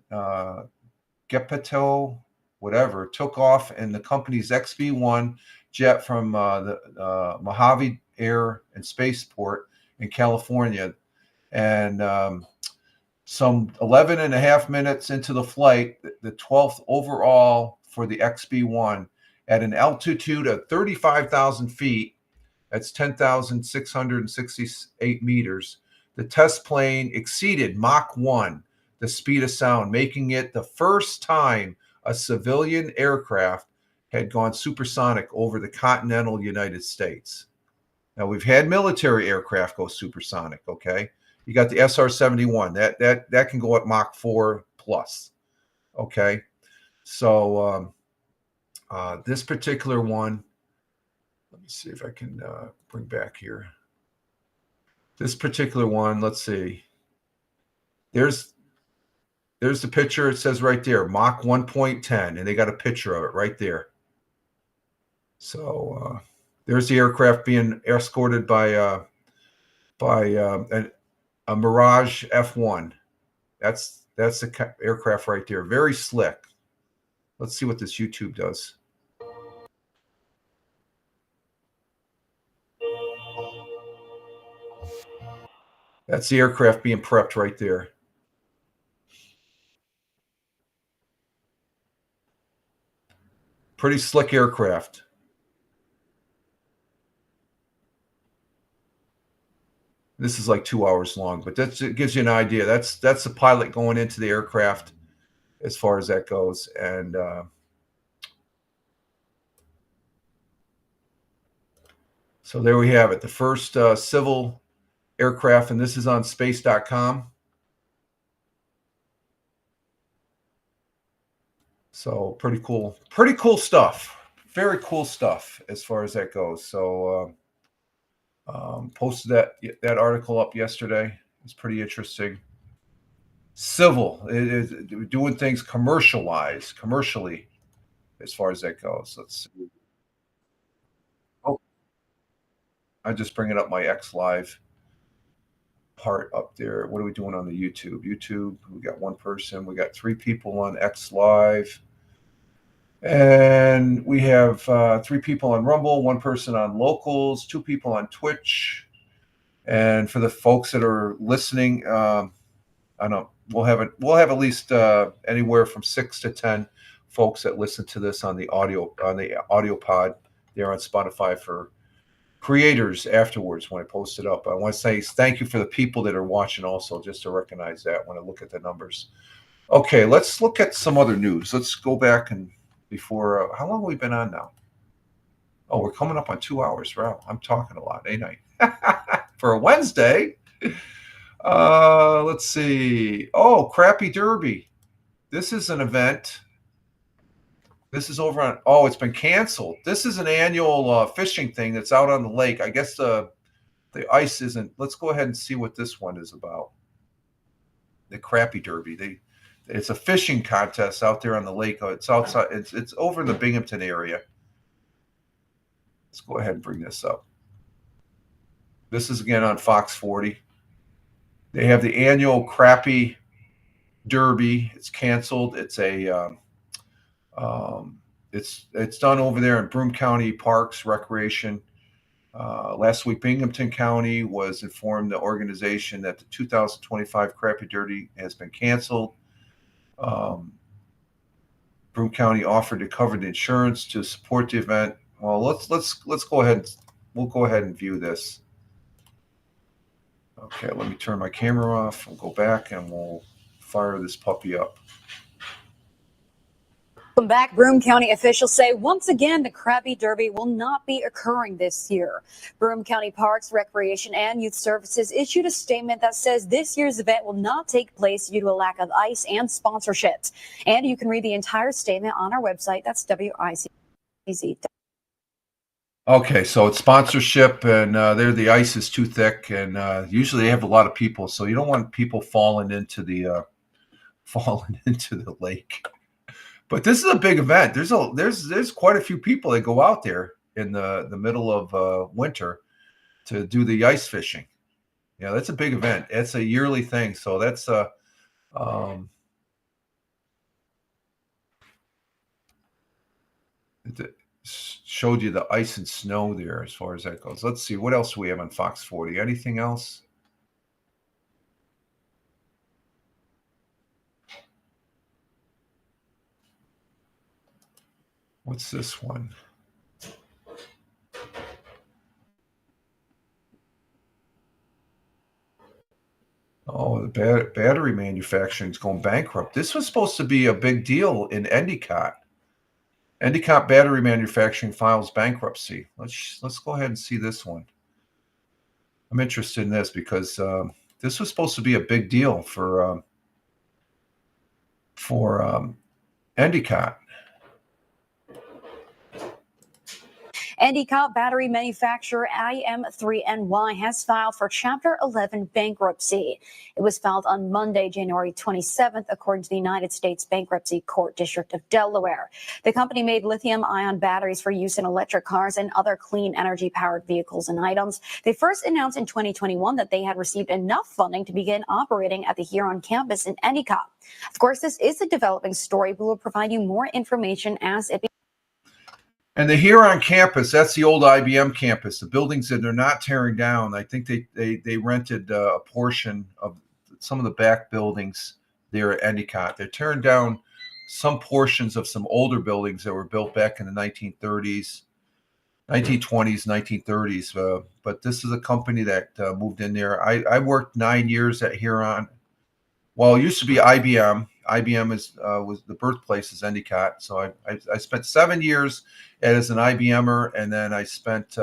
Gepetto, whatever, took off in the company's XB-1 jet from the Mojave Air and Spaceport in California. And some 11 and a half minutes into the flight, the 12th overall for the XB-1 at an altitude of 35,000 feet, that's 10,668 meters. The test plane exceeded Mach 1, the speed of sound, making it the first time a civilian aircraft had gone supersonic over the continental United States. Now, we've had military aircraft go supersonic, okay? You got the SR-71. That can go at Mach 4 plus, okay? So this particular one, let me see if I can bring back here. This particular one, let's see. There's the picture. It says right there, Mach 1.10, and they got a picture of it right there. So there's the aircraft being escorted by a Mirage F1. That's That's the aircraft right there. Very slick. Let's see what this YouTube does. That's the aircraft being prepped right there. Pretty slick aircraft. This is like 2 hours long, but it gives you an idea. That's the pilot going into the aircraft as far as that goes. And so there we have it. The first civil aircraft, and this is on space.com. So pretty cool stuff. Very cool stuff as far as that goes. So posted that article up yesterday. It's pretty interesting. Civil, it is doing things commercially, as far as that goes. Let's see. Oh, I'm just bringing up my X Live part up there. What are we doing on the YouTube? YouTube, we got one person. We got 3 people on X Live. And we have 3 people on Rumble, 1 person on Locals, 2 people on Twitch. And for the folks that are listening, I don't know, we'll have at least anywhere from 6 to 10 folks that listen to this on the audio pod there on Spotify for creators afterwards when I post it up. I want to say thank you for the people that are watching also, just to recognize that when I look at the numbers. Okay, let's look at some other news. Let's go back and before how long have we been on now? Oh, we're coming up on 2 hours. Wow, I'm talking a lot, ain't I? For a Wednesday. Let's see. Oh, Crappy Derby. This is an event. This is over on. Oh, it's been canceled. This is an annual fishing thing that's out on the lake. I guess the ice isn't. Let's go ahead and see what this one is about. The Crappy Derby. It's a fishing contest out there on the lake. It's outside. It's over in the Binghamton area. Let's go ahead and bring this up. This is again on Fox 40. They have the annual Crappy Derby. It's canceled. It's a it's done over there in Broome County Parks Recreation. Last week, Binghamton County was informed the organization that the 2025 Crappy Derby has been canceled. Broome County offered to cover the insurance to support the event. Well, let's go ahead. We'll go ahead and view this. Okay, let me turn my camera off. We'll go back and we'll fire this puppy up.
Welcome back. Broome County officials say once again the Crappy Derby will not be occurring this year. Broome County Parks, Recreation, and Youth Services issued a statement that says this year's event will not take place due to a lack of ice and sponsorships. And you can read the entire statement on our website. That's WICZ.
Okay, so it's sponsorship, and there the ice is too thick, and usually they have a lot of people, so you don't want people falling into the lake. But this is a big event. There's quite a few people that go out there in the middle of winter to do the ice fishing. Yeah, that's a big event. It's a yearly thing, so that's it showed you the ice and snow there as far as that goes. Let's see what else we have on Fox 40. Anything else? What's this one? Oh, the battery manufacturing is going bankrupt. This was supposed to be a big deal in Endicott. Endicott Battery Manufacturing files bankruptcy. Let's go ahead and see this one. I'm interested in this because this was supposed to be a big deal for Endicott.
Endicott battery manufacturer IM3NY has filed for Chapter 11 bankruptcy. It was filed on Monday, January 27th, according to the United States Bankruptcy Court District of Delaware. The company made lithium-ion batteries for use in electric cars and other clean energy-powered vehicles and items. They first announced in 2021 that they had received enough funding to begin operating at the Huron campus in Endicott. Of course, this is a developing story. We will provide you more information as it.
And the Huron campus, that's the old IBM campus. The buildings that they're not tearing down, I think they rented a portion of some of the back buildings there at Endicott. They're tearing down some portions of some older buildings that were built back in the 1930s, 1920s, 1930s. But this is a company that moved in there. I worked 9 years at Huron. Well, it used to be IBM. IBM was the birthplace is Endicott. So I spent 7 years as an IBMer, and then I spent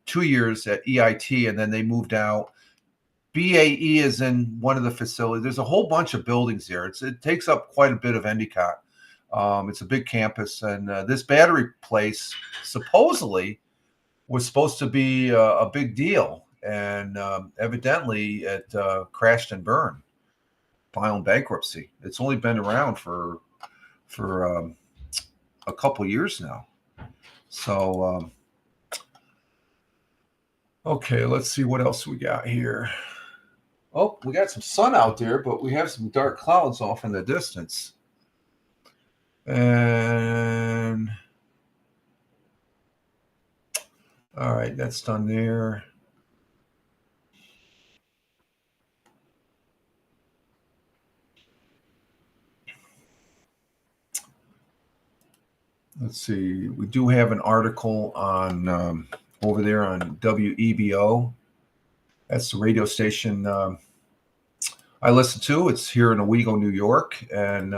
2 years at EIT, and then they moved out. BAE is in one of the facilities. There's a whole bunch of buildings there. It takes up quite a bit of Endicott. It's a big campus, and this battery place supposedly was supposed to be a big deal, and evidently it crashed and burned, filed bankruptcy. It's only been around for a couple years now. So okay, let's see what else we got here. Oh, we got some sun out there, but we have some dark clouds off in the distance. And all right, that's done there. Let's see. We do have an article on over there on WEBO. That's the radio station I listen to. It's here in Owego, New York, and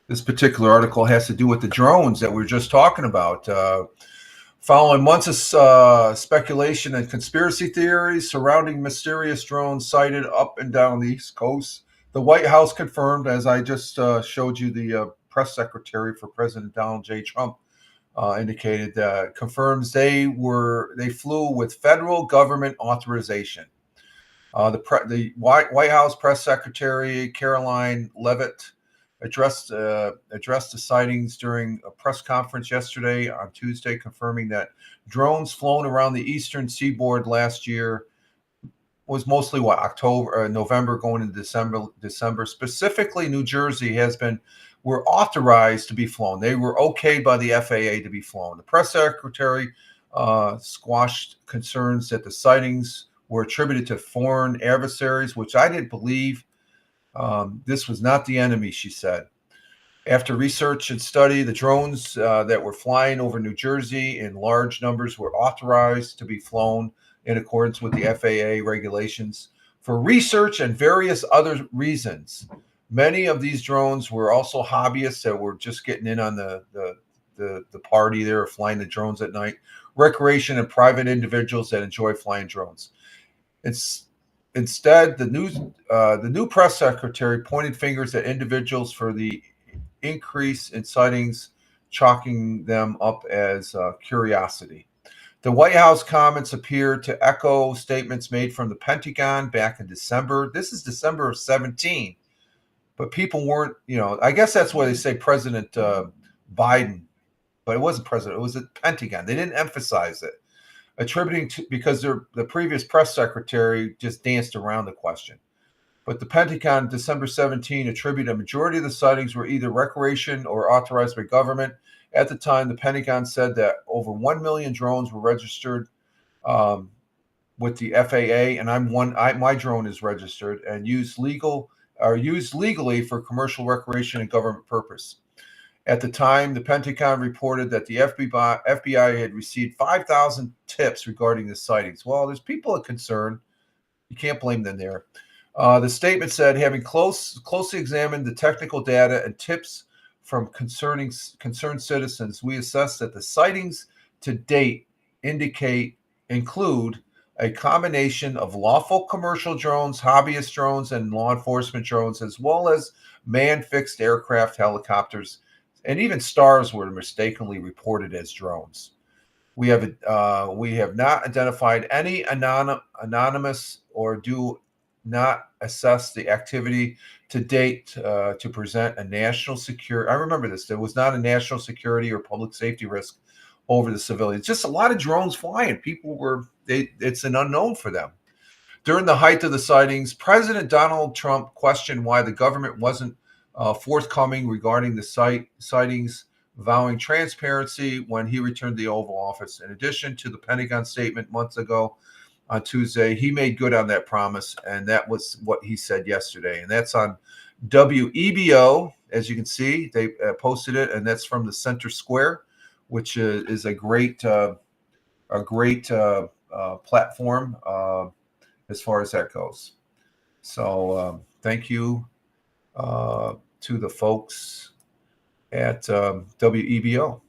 this particular article has to do with the drones that we were just talking about. Following months of speculation and conspiracy theories surrounding mysterious drones sighted up and down the East Coast, the White House confirmed, as I just showed you, the press secretary for President Donald J. Trump indicated that confirms they flew with federal government authorization. The White House press secretary Caroline Leavitt addressed the sightings during a press conference yesterday on Tuesday, confirming that drones flown around the eastern seaboard last year was mostly November going into December. Specifically, New Jersey were authorized to be flown. They were okay by the FAA to be flown. The press secretary squashed concerns that the sightings were attributed to foreign adversaries, which I didn't believe. This was not the enemy, she said. After research and study, the drones that were flying over New Jersey in large numbers were authorized to be flown in accordance with the FAA regulations for research and various other reasons. Many of these drones were also hobbyists that were just getting in on the party there of flying the drones at night, recreation and private individuals that enjoy flying drones. Instead, the new press secretary pointed fingers at individuals for the increase in sightings, chalking them up as curiosity. The White House comments appear to echo statements made from the Pentagon back in December. This is December of 17, but people weren't, I guess that's why they say President Biden, but it wasn't president, it was the Pentagon. They didn't emphasize it, attributing to, because the previous press secretary just danced around the question. But the Pentagon, December 17, attributed a majority of the sightings were either recreation or authorized by government. At the time, the Pentagon said that over 1 million drones were registered with the FAA, and my drone is registered and used legally for commercial recreation and government purpose. At the time, the Pentagon reported that the FBI had received 5,000 tips regarding the sightings. Well, there's people of concern. You can't blame them there. The statement said, having closely examined the technical data and tips from concerned citizens, we assess that the sightings to date include a combination of lawful commercial drones, hobbyist drones, and law enforcement drones, as well as manned fixed aircraft, helicopters, and even stars were mistakenly reported as drones. We have not identified any anonymous or do not assess the activity to date to present a national security. I remember this. There was not a national security or public safety risk over the civilians. Just a lot of drones flying. People were it's an unknown for them. During the height of the sightings, President Donald Trump questioned why the government wasn't forthcoming regarding the sightings, vowing transparency when he returned to the Oval Office. In addition to the Pentagon statement months ago on Tuesday, he made good on that promise, and that was what he said yesterday. And that's on WEBO, as you can see. They posted it, and that's from the Center Square, which is a great platform as far as that goes. So thank you to the folks at WEBO.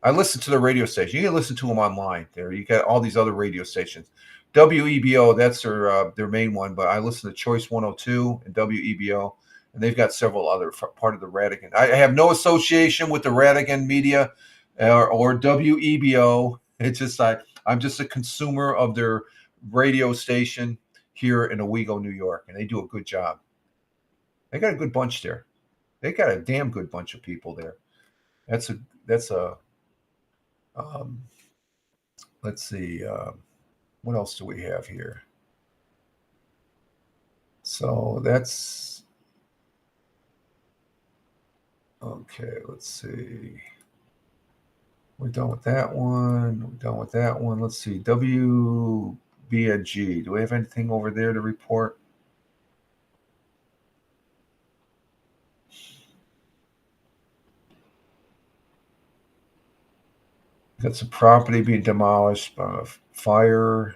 I listen to the radio station. You can listen to them online. There, you got all these other radio stations. WEBO, that's their main one, but I listen to Choice 102 and WEBO, and they've got several other part of the Radigan. I have no association with the Radigan media or WEBO. It's just I'm just a consumer of their radio station here in Owego, New York, and they do a good job. They got a good bunch there. They got a damn good bunch of people there. That's a let's see, what else do we have here? So that's okay. Let's see. We're done with that one. We're done with that one. Let's see. WBNG. Do we have anything over there to report? Got some property being demolished by a fire.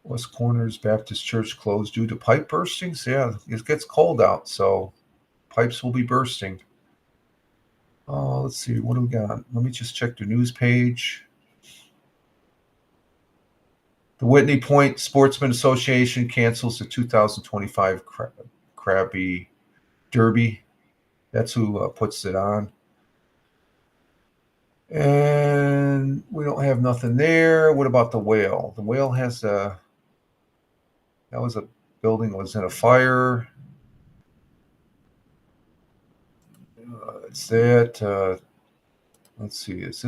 West Corners Baptist Church closed due to pipe burstings. Yeah, it gets cold out, so pipes will be bursting. Let's see. What do we got? Let me just check the news page. The Whitney Point Sportsman Association cancels the 2025 Krabby Derby. That's who puts it on. And we don't have nothing there. What about the Whale? The Whale has that was a building that was in a fire. It's that. Let's see. This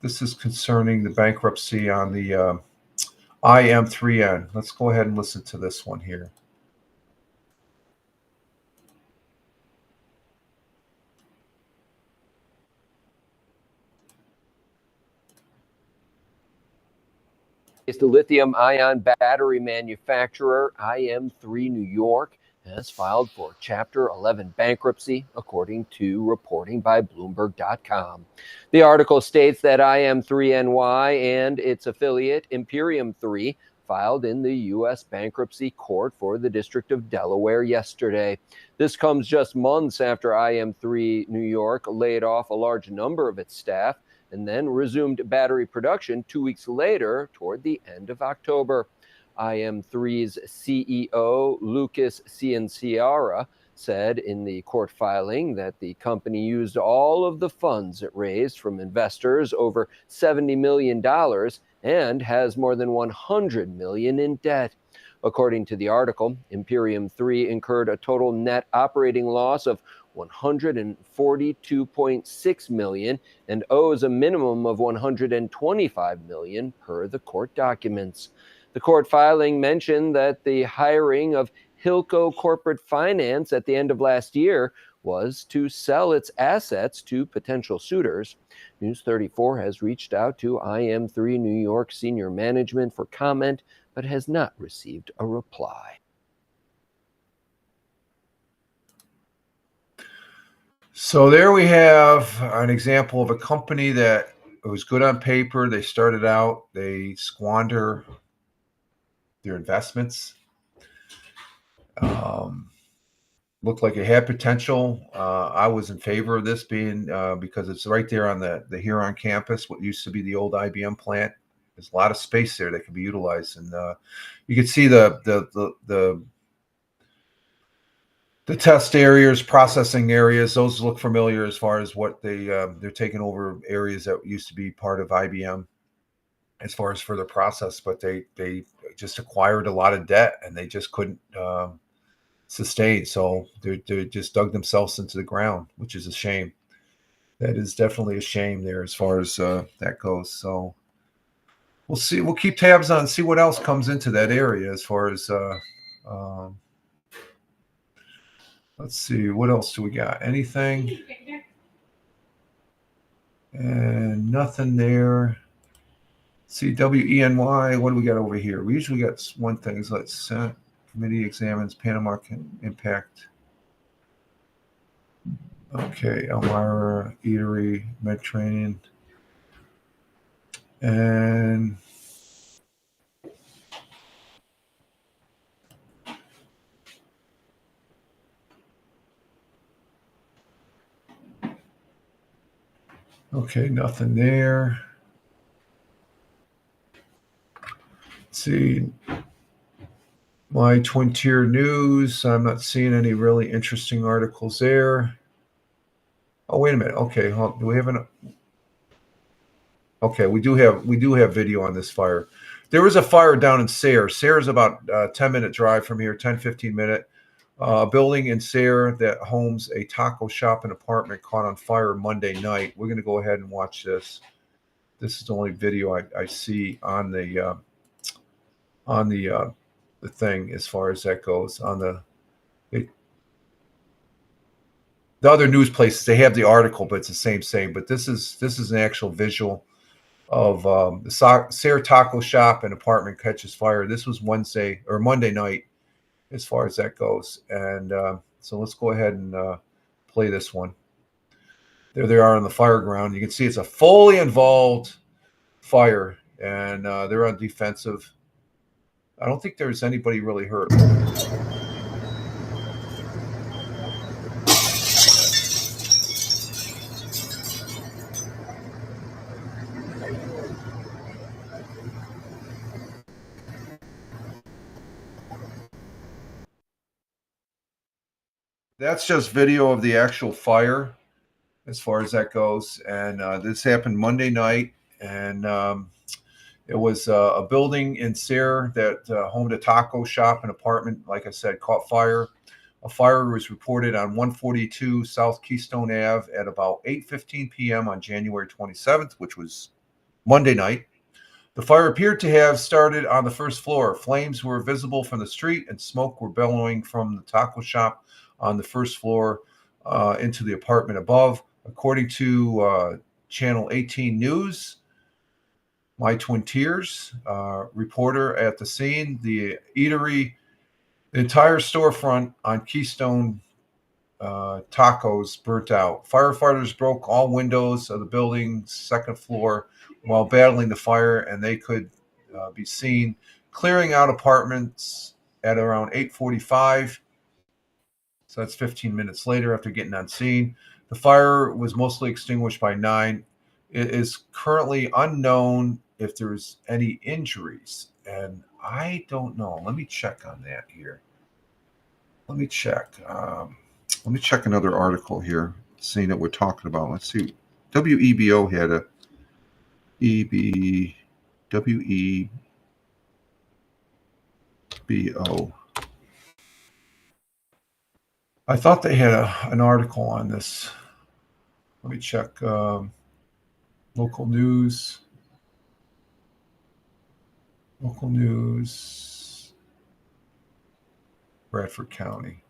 is concerning the bankruptcy on the IM3N. Let's go ahead and listen to this one here.
The lithium-ion battery manufacturer IM3 New York has filed for Chapter 11 bankruptcy, according to reporting by Bloomberg.com. The article states that IM3NY and its affiliate Imperium 3 filed in the U.S. Bankruptcy Court for the District of Delaware yesterday. This comes just months after IM3 New York laid off a large number of its staff and then resumed battery production 2 weeks later toward the end of October. IM3's CEO, Lucas Cianciara, said in the court filing that the company used all of the funds it raised from investors, over $70 million, and has more than $100 million in debt. According to the article, Imperium 3 incurred a total net operating loss of $142.6 million and owes a minimum of $125 million per the court documents. The court filing mentioned that the hiring of Hilco Corporate Finance at the end of last year was to sell its assets to potential suitors. News 34 has reached out to IM3 New York senior management for comment, but has not received a reply.
So there we have an example of a company that was good on paper. They started out, they squander their investments. Looked like it had potential. I was in favor of this being because it's right there on the Huron campus, what used to be the old IBM plant. There's a lot of space there that can be utilized, and you can see the the test areas, processing areas, those look familiar as far as what they're taking over areas that used to be part of IBM as far as further process, but they just acquired a lot of debt and they just couldn't sustain. So they just dug themselves into the ground, which is a shame. That is definitely a shame there as far as that goes. So we'll see. We'll keep tabs on, see what else comes into that area as far as let's see, what else do we got? Anything? And nothing there. See, WENY, what do we got over here? We usually got one thing. So let's Senate committee examines Panama impact. Okay, Elmira, Eatery, Mediterranean. And okay, nothing there. Let's see, my Twin Tier News. I'm not seeing any really interesting articles there. Oh, wait a minute. Okay, do we have an? Okay, we do have video on this fire. There was a fire down in Sayre. Sayre is about a 10-minute drive from here, 10-15 minute. Building in Sayre that homes a taco shop and apartment caught on fire Monday night. We're going to go ahead and watch this. This is the only video I see on the thing as far as that goes. On the other news places, they have the article, but it's the same. But this is an actual visual of the Sayre taco shop and apartment catches fire. This was Monday night as far as that goes. And so let's go ahead and play this one. There they are on the fire ground. You can see it's a fully involved fire, and they're on defensive. I don't think there's anybody really hurt. That's just video of the actual fire as far as that goes. And this happened Monday night. And it was a building in Sayre that homed a taco shop and apartment, like I said, caught fire. A fire was reported on 142 South Keystone Ave at about 8:15 p.m. on January 27th, which was Monday night. The fire appeared to have started on the first floor. Flames were visible from the street and smoke were billowing from the taco shop on the first floor into the apartment above. According to Channel 18 News, My Twin Tiers reporter at the scene, the eatery, the entire storefront on Keystone Tacos burnt out. Firefighters broke all windows of the building's second floor while battling the fire, and they could be seen clearing out apartments at around 8:45. So that's 15 minutes later after getting on scene. The fire was mostly extinguished by 9. It is currently unknown if there's any injuries. And I don't know. Let me check on that here. Let me check. Let me check another article here, seeing that we're talking about. Let's see. WEBO had a WEBO. I thought they had an article on this. Let me check. Local news. Bradford County.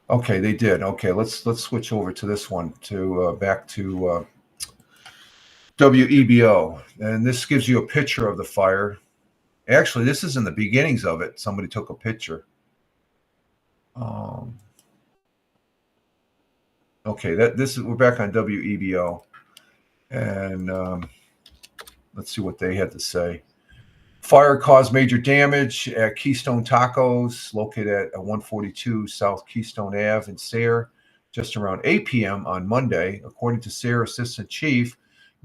Okay, they did. Okay, let's switch over to this one, to back to WEBO, and this gives you a picture of the fire. Actually, this is in the beginnings of it. Somebody took a picture. Okay, we're back on WEBO, and let's see what they had to say. Fire caused major damage at Keystone Tacos, located at 142 South Keystone Ave in Sayre, just around 8 p.m. on Monday. According to Sayre Assistant Chief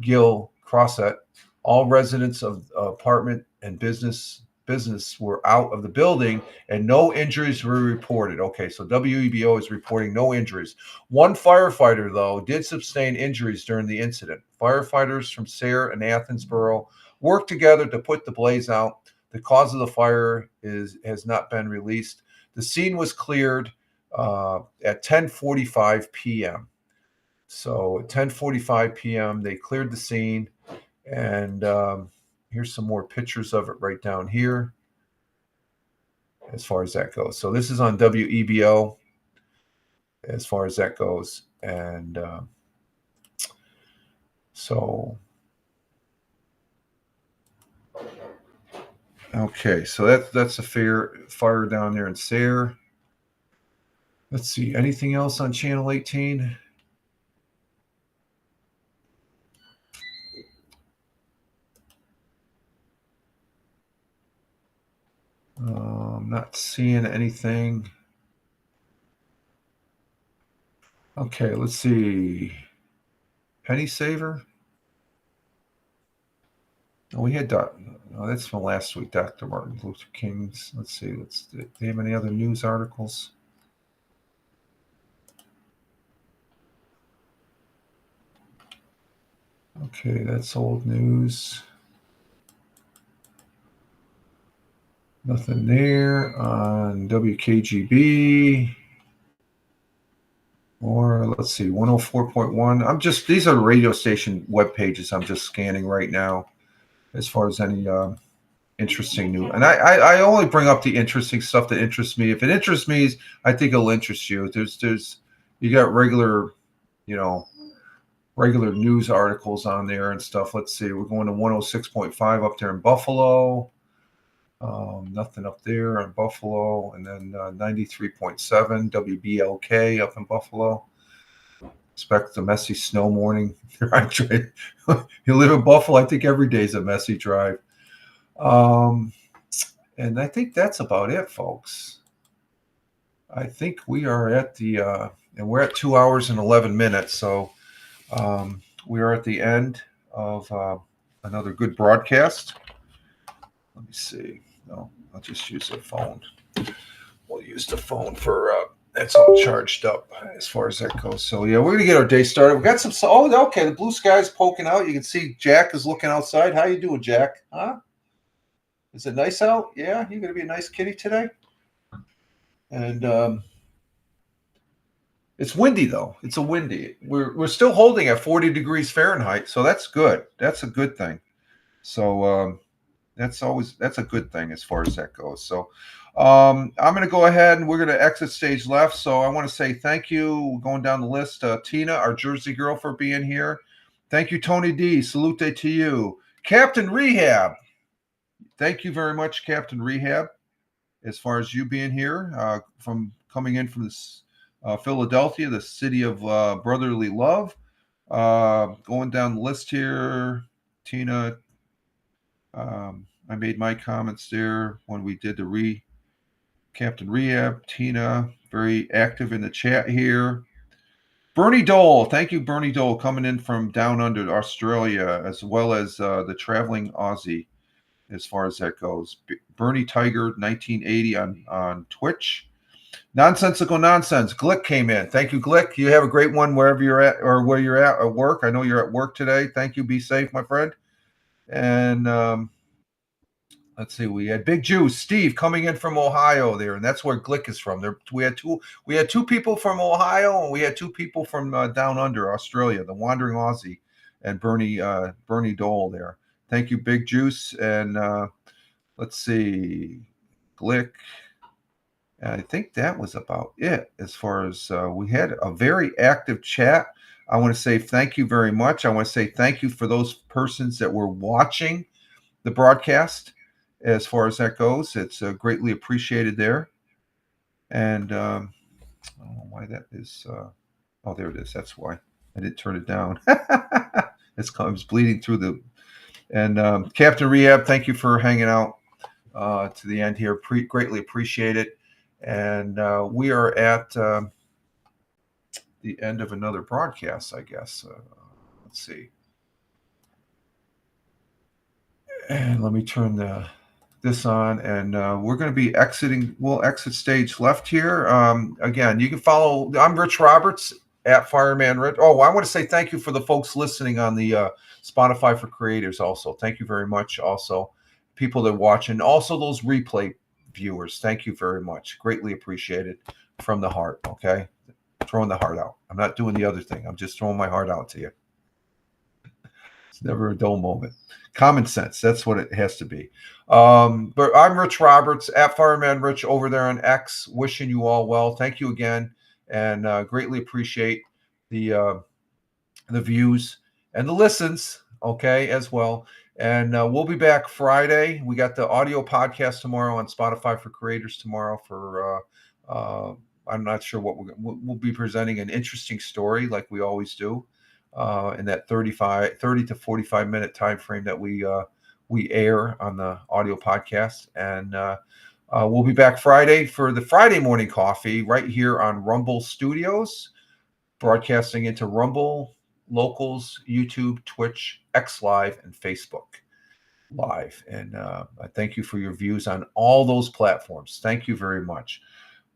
Gil Crossett, all residents of apartment and business business were out of the building and no injuries were reported. Okay, so WEBO is reporting no injuries. One firefighter, though, did sustain injuries during the incident. Firefighters from Sayre and Athensboro worked together to put the blaze out. The cause of the fire has not been released. The scene was cleared at 10:45 p.m. So at 10:45 p.m., they cleared the scene. And here's some more pictures of it right down here as far as that goes. So this is on WEBO as far as that goes. And okay, so that's a fire down there in Sayre. Let's see, anything else on Channel 18? I'm not seeing anything. Okay, let's see. Penny Saver. Oh, we had that's from last week, Dr. Martin Luther King's. Let's see. Do they have any other news articles? Okay, that's old news. Nothing there on WKGB. Or let's see, 104.1. These are radio station web pages I'm just scanning right now as far as any interesting news. And I only bring up the interesting stuff that interests me. If it interests me, I think it'll interest you. You got regular news articles on there and stuff. Let's see, we're going to 106.5 up there in Buffalo. Nothing up there in Buffalo, and then 93.7 WBLK up in Buffalo. Expect a messy snow morning. You live in Buffalo, I think every day is a messy drive. And I think that's about it, folks. I think we are at and we're at 2 hours and 11 minutes. So we are at the end of another good broadcast. Let me see. No, I'll just use the phone. We'll use the phone for that's all charged up as far as that goes. So yeah, we're gonna get our day started. We got some. Oh, okay. The blue sky's poking out. You can see Jack is looking outside. How you doing, Jack? Huh? Is it nice out? Yeah, you're gonna be a nice kitty today. And it's windy though. It's a windy. We're still holding at 40 degrees Fahrenheit, so that's good. That's a good thing. So that's a good thing as far as that goes. So I'm going to go ahead and we're going to exit stage left. So I want to say thank you, going down the list, Tina, our Jersey girl, for being here. Thank you, Tony D. Salute to you. Captain Rehab. Thank you very much, Captain Rehab, as far as you being here, from coming in from this Philadelphia, the city of brotherly love. Going down the list here, Tina. I made my comments there when we did the Captain Rehab. Tina, very active in the chat here. Bernie Dole, thank you, Bernie Dole, coming in from down under Australia, as well as the traveling Aussie, as far as that goes. Bernie Tiger, 1980 on Twitch. Nonsensical Nonsense. Glick came in. Thank you, Glick. You have a great one wherever you're at or where you're at work. I know you're at work today. Thank you. Be safe, my friend. And let's see. We had Big Juice, Steve, coming in from Ohio there, and that's where Glick is from. We had two people from Ohio, and we had two people from down under Australia, the Wandering Aussie, and Bernie Dole there. Thank you, Big Juice, and let's see, Glick. I think that was about it as far as we had a very active chat. I want to say thank you very much. I want to say thank you for those persons that were watching the broadcast. As far as that goes, it's greatly appreciated there. And I don't know why that is. Oh, there it is. That's why I didn't turn it down. It's bleeding through the. And Captain Rehab, thank you for hanging out to the end here. Greatly appreciate it. And we are at the end of another broadcast, I guess. Let's see. And let me turn this on, and we're going to be exiting. We'll exit stage left here. Again, you can follow. I'm Rich Roberts at Fireman Rich. Oh, I want to say thank you for the folks listening on the Spotify for Creators. Also, thank you very much. Also, people that watch, and also those replay viewers. Thank you very much. Greatly appreciated from the heart. Okay, throwing the heart out. I'm not doing the other thing. I'm just throwing my heart out to you. It's never a dull moment. Common sense. That's what it has to be. But I'm Rich Roberts at Fireman Rich over there on X. Wishing you all well. Thank you again, and greatly appreciate the views and the listens. Okay, as well. And we'll be back Friday. We got the audio podcast tomorrow on Spotify for Creators tomorrow. For I'm not sure what we'll be presenting an interesting story like we always do. In that 30 to 45 minute time frame that we air on the audio podcast. And we'll be back Friday for the Friday morning coffee right here on Rumble Studios, broadcasting into Rumble, Locals, YouTube, Twitch, X Live, and Facebook Live. And I thank you for your views on all those platforms. Thank you very much.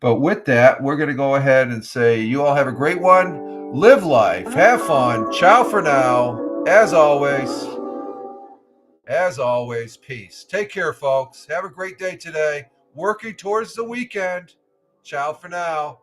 But with that, we're going to go ahead and say you all have a great one. Live life. Have fun. Ciao for now. As always, peace. Take care, folks. Have a great day today. Working towards the weekend. Ciao for now.